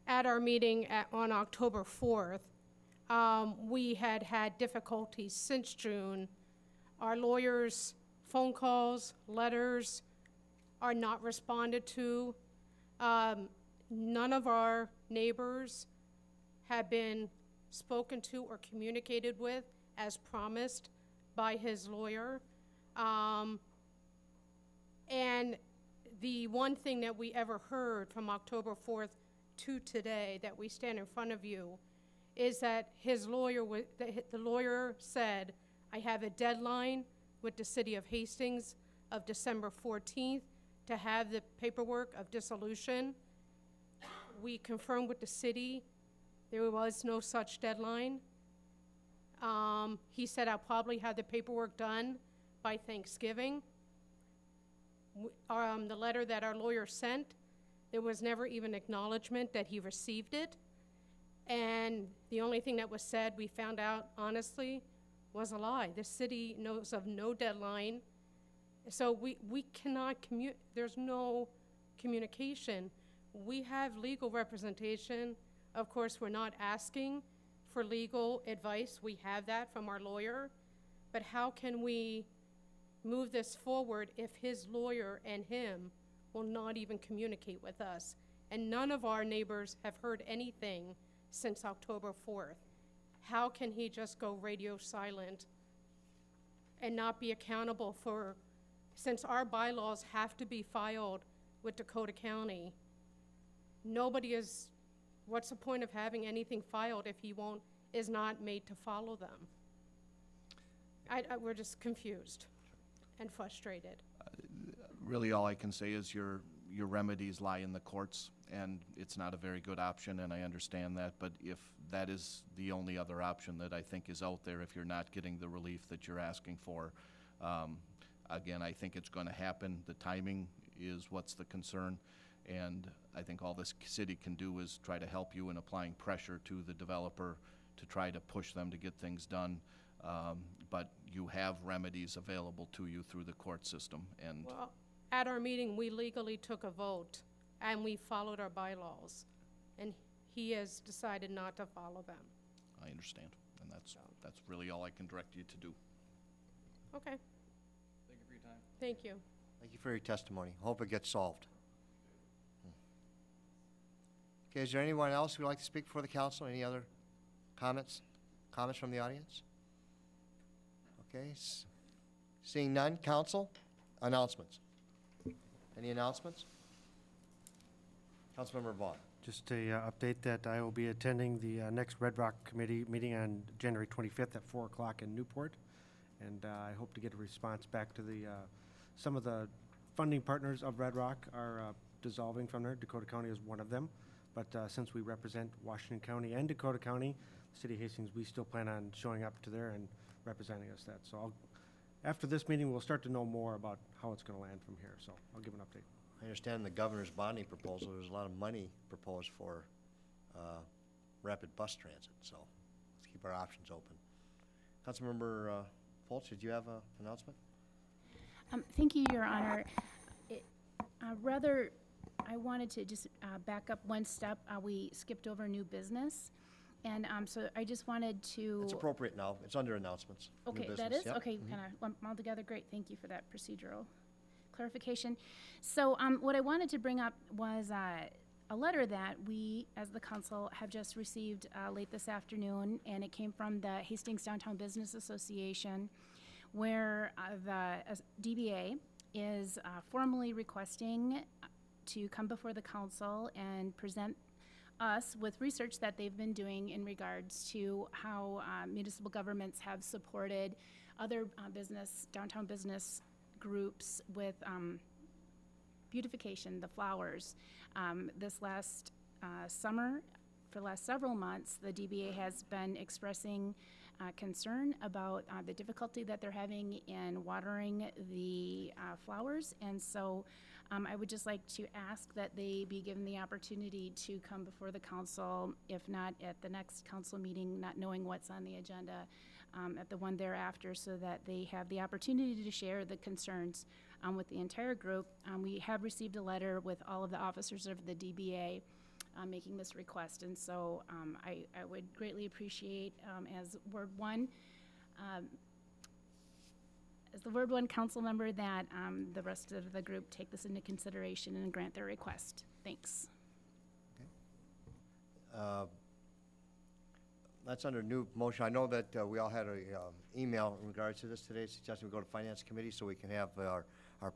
at our meeting on October 4th, we had difficulties since June. Our lawyers' phone calls, letters are not responded to. None of our neighbors have been spoken to or communicated with as promised by his lawyer. And the one thing that we ever heard from October 4th to today that we stand in front of you is that his lawyer, the lawyer said, I have a deadline with the city of Hastings of December 14th to have the paperwork of dissolution. We confirmed with the city there was no such deadline. He said I'll probably have the paperwork done by Thanksgiving. The letter that our lawyer sent, there was never even acknowledgement that he received it. And the only thing that was said, we found out, honestly, was a lie. The city knows of no deadline. So we cannot there's no communication. We have legal representation. Of course, we're not asking for legal advice. We have that from our lawyer. But how can we move this forward if his lawyer and him will not even communicate with us? And none of our neighbors have heard anything since October 4th. How can he just go radio silent and not be accountable for, since our bylaws have to be filed with Dakota County, what's the point of having anything filed if he is not made to follow them? We're just confused and frustrated. Really, all I can say is your remedies lie in the courts, and it's not a very good option, and I understand that, but if that is the only other option that I think is out there, if you're not getting the relief that you're asking for, again, I think it's going to happen. The timing is what's the concern, and I think all this city can do is try to help you in applying pressure to the developer to try to push them to get things done. But you have remedies available to you through the court system. And well, at our meeting, we legally took a vote, and we followed our bylaws, and he has decided not to follow them. I understand, and that's really all I can direct you to do. Okay. Thank you for your time. Thank you. Thank you for your testimony. Hope it gets solved. Okay, is there anyone else who would like to speak before the council? Any other comments? Comments from the audience? Okay, seeing none, council, announcements. Any announcements? Councilmember Vaughn. Just a update that I will be attending the next Red Rock Committee meeting on January 25th at 4 o'clock in Newport. And I hope to get a response back to some of the funding partners of Red Rock are dissolving from there. Dakota County is one of them. But since we represent Washington County and Dakota County, City of Hastings, we still plan on showing up to there and representing us that. So after this meeting, we'll start to know more about how it's going to land from here. So I'll give an update. I understand the governor's bonding proposal, there's a lot of money proposed for rapid bus transit, so let's keep our options open. Councilmember Folch, did you have an announcement? Thank you, Your Honor. Rather I wanted to just back up one step. We skipped over new business. And so I just wanted to. It's appropriate now. It's under announcements. New Okay, that business, is? yep. Okay, kind of lump them all together. Great, thank you for that procedural clarification. So what I wanted to bring up was a letter that we, as the council, have just received late this afternoon, and it came from the Hastings Downtown Business Association, where the DBA is formally requesting to come before the council and present us with research that they've been doing in regards to how municipal governments have supported other downtown business groups with beautification, the flowers. This last summer, for the last several months, the DBA has been expressing concern about the difficulty that they're having in watering the flowers. And so I would just like to ask that they be given the opportunity to come before the council, if not at the next council meeting, not knowing what's on the agenda, at the one thereafter, so that they have the opportunity to share the concerns with the entire group. We have received a letter with all of the officers of the DBA making this request, and so I would greatly appreciate, as Ward 1, as the Ward 1 council member, that the rest of the group take this into consideration and grant their request. Thanks. That's under new motion. I know that we all had a email in regards to this today suggesting we go to Finance Committee so we can have our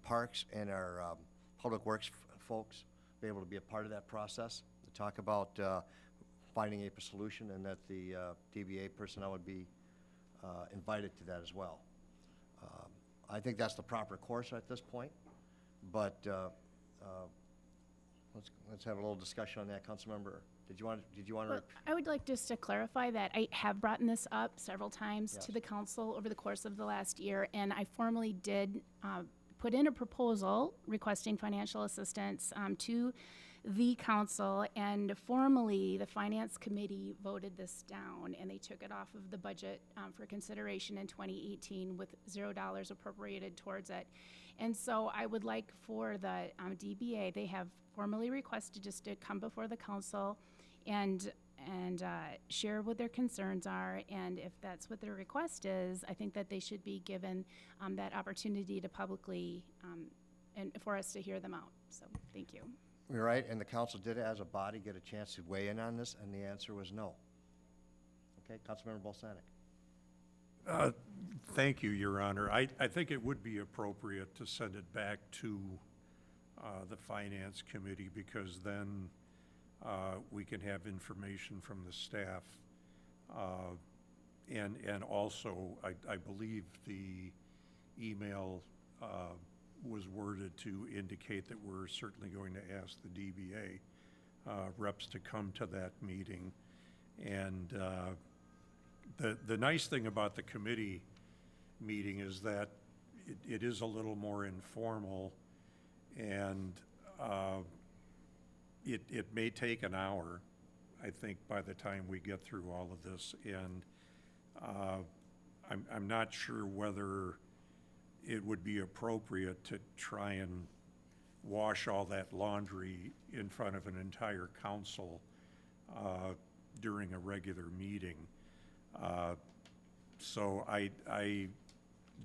parks and our public works folks be able to be a part of that process to talk about finding a solution, and that the DBA personnel would be invited to that as well. I think that's the proper course at this point, but let's have a little discussion on that. Councilmember, did you want to? Well, I would like just to clarify that I have brought this up several times to the council over the course of the last year, and I formally did put in a proposal requesting financial assistance to the council, and formally the Finance Committee voted this down, and they took it off of the budget for consideration in 2018 with $0 appropriated towards it. And so I would like for the DBA, they have formally requested just to come before the council and share what their concerns are, and if that's what their request is, I think that they should be given that opportunity to publicly, and for us to hear them out. So, thank you. You're right, and the council did, as a body, get a chance to weigh in on this, and the answer was no. Okay, Councilmember Balsanek. Thank you, Your Honor. I think it would be appropriate to send it back to the Finance Committee, because then we can have information from the staff. And also, I believe the email was worded to indicate that we're certainly going to ask the DBA reps to come to that meeting. And the nice thing about the committee meeting is that it is a little more informal, and it may take an hour, I think, by the time we get through all of this. And I'm not sure whether it would be appropriate to try and wash all that laundry in front of an entire council during a regular meeting. So I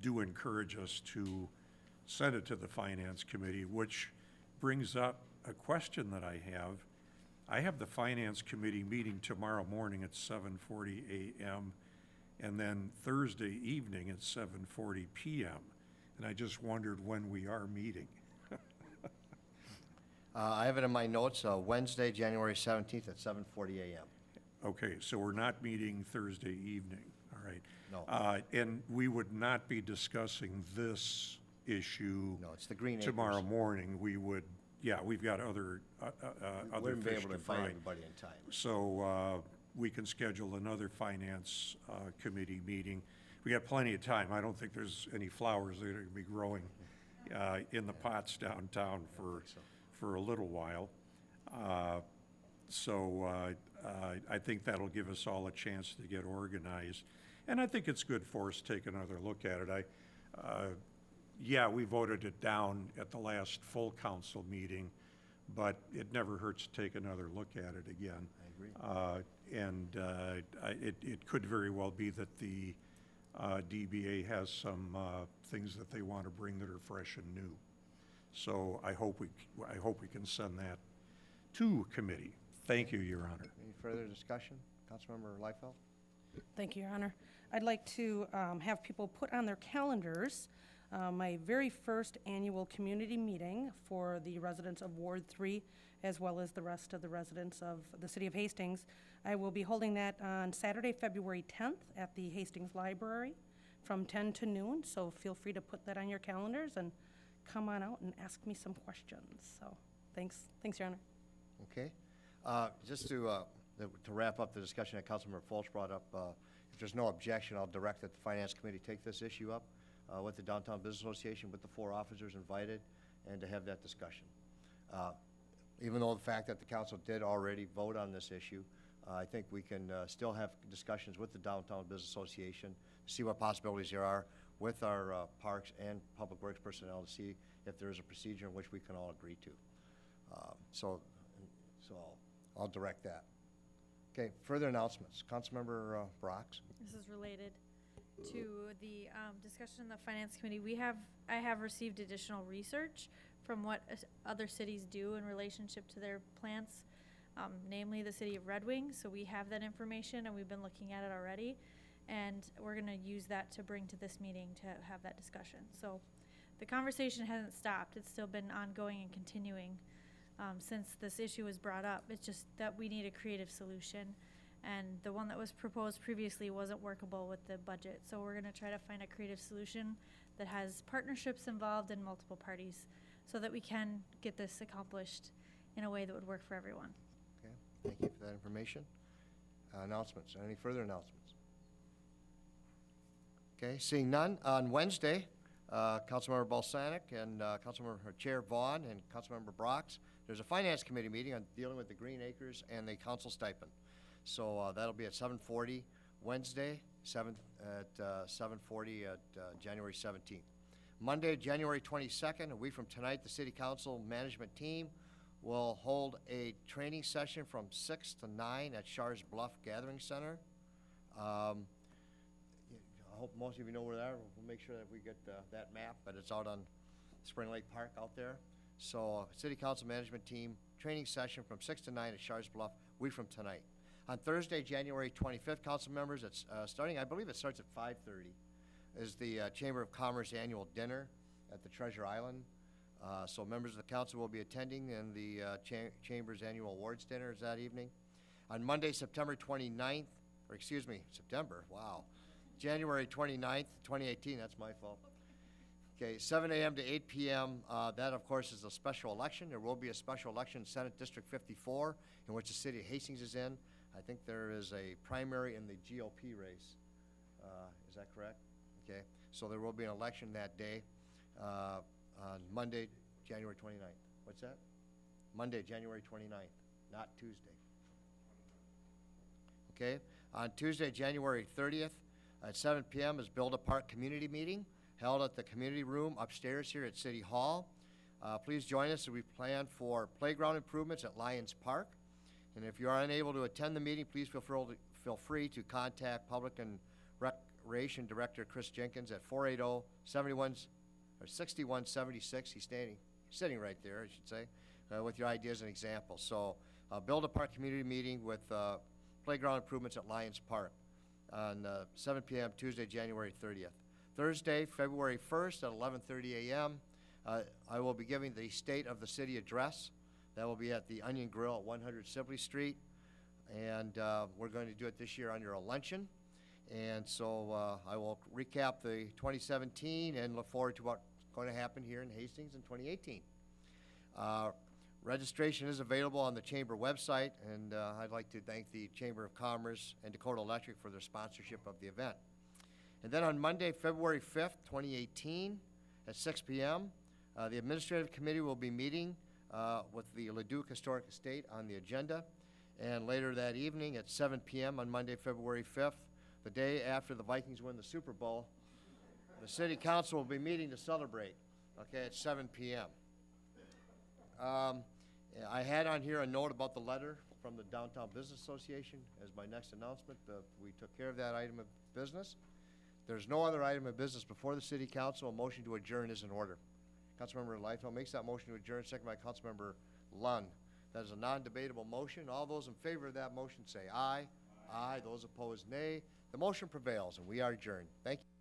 do encourage us to send it to the Finance Committee, which brings up a question that I have. I have the Finance Committee meeting tomorrow morning at 7:40 a.m. and then Thursday evening at 7:40 p.m. And I just wondered when we are meeting. I have it in my notes, Wednesday, January 17th at 7:40 a.m. Okay, so we're not meeting Thursday evening, all right? No. And we would not be discussing this issue. No, it's the Green Acres. Tomorrow morning. We would, yeah, we've got other Wouldn't be fish able to to fry. invite everybody in time. So we can schedule another Finance Committee meeting. We got plenty of time. I don't think there's any flowers that are going to be growing in the pots downtown for a little while. So I think that'll give us all a chance to get organized. And I think it's good for us to take another look at it. Yeah, we voted it down at the last full council meeting, but it never hurts to take another look at it again. I agree. It could very well be that the DBA has some things that they want to bring that are fresh and new. So I hope we can send that to committee. Thank you, Your Honor. Any further discussion? Councilmember Leifeld? Thank you, Your Honor. I'd like to have people put on their calendars my very first annual community meeting for the residents of Ward 3, as well as the rest of the residents of the city of Hastings. I will be holding that on Saturday, February 10th at the Hastings Library from 10 to noon, so feel free to put that on your calendars and come on out and ask me some questions. So thanks, Your Honor. Okay. Just to wrap up the discussion that Councilmember Folch brought up, if there's no objection, I'll direct that the Finance Committee take this issue up with the Downtown Business Association, with the 4 officers invited, and to have that discussion. Even though the fact that the council did already vote on this issue, I think we can still have discussions with the Downtown Business Association, see what possibilities there are with our parks and public works personnel to see if there is a procedure in which we can all agree to. So I'll direct that. Okay, further announcements. Councilmember Brox. This is related to the discussion in the Finance Committee. I have received additional research from what other cities do in relationship to their plants, namely the city of Red Wing. So we have that information and we've been looking at it already. And we're going to use that to bring to this meeting to have that discussion. So the conversation hasn't stopped. It's still been ongoing and continuing since this issue was brought up. It's just that we need a creative solution. And the one that was proposed previously wasn't workable with the budget. So we're going to try to find a creative solution that has partnerships involved in multiple parties so that we can get this accomplished in a way that would work for everyone. Okay, thank you for that information. Announcements. Any further announcements? Okay, seeing none, on Wednesday, Councilmember Balsanek and Councilmember Chair Vaughn and Councilmember Brox, there's a Finance Committee meeting on dealing with the Green Acres and the council stipend. So that'll be at 7:40 Wednesday, 7:40 at January 17th. Monday, January 22nd, a week from tonight, the City Council Management Team will hold a training session from 6 to 9 at Shars Bluff Gathering Center. I hope most of you know where that is. We'll make sure that we get that map, but it's out on Spring Lake Park out there. So City Council Management Team training session from 6 to 9 at Shars Bluff, week from tonight. On Thursday, January 25th, council members, it's starting, I believe it starts at 5:30, is the Chamber of Commerce annual dinner at the Treasure Island. So members of the council will be attending, and the Chamber's annual awards dinner is that evening. On Monday, September 29th, or excuse me, January 29th, 2018, that's my fault. Okay, 7 a.m. to 8 p.m., that of course is a special election. There will be a special election in Senate District 54, in which the city of Hastings is in. I think there is a primary in the GOP race. Is that correct? Okay, so there will be an election that day on Monday, January 29th. What's that? Monday, January 29th, not Tuesday. Okay, on Tuesday, January 30th, at 7 p.m. is Build a Park Community Meeting, held at the community room upstairs here at City Hall. Please join us as we plan for playground improvements at Lions Park. And if you are unable to attend the meeting, please feel free to contact Public and Recreation Director Chris Jenkins at 480-6176. He's sitting right there, I should say, with your ideas and examples. So Build a Park Community Meeting with playground improvements at Lions Park on 7 p.m. Tuesday, January 30th. Thursday, February 1st at 11:30 a.m., I will be giving the State of the City address. That will be at the Onion Grill at 100 Sibley Street. And we're going to do it this year under a luncheon. And so I will recap the 2017 and look forward to what's going to happen here in Hastings in 2018. Registration is available on the Chamber website, and I'd like to thank the Chamber of Commerce and Dakota Electric for their sponsorship of the event. And then on Monday, February 5th, 2018, at 6 p.m., the Administrative Committee will be meeting with the Leduc Historic Estate on the agenda. And later that evening at 7 p.m. on Monday, February 5th, the day after the Vikings win the Super Bowl, the City Council will be meeting to celebrate, okay, at 7 p.m. I had on here a note about the letter from the Downtown Business Association as my next announcement. We took care of that item of business. There's no other item of business before the city council. A motion to adjourn is in order. Councilmember Leifeld makes that motion to adjourn, second by Councilmember Lund. That is a non-debatable motion. All those in favor of that motion say aye. Aye. Those opposed, nay. The motion prevails, and we are adjourned. Thank you.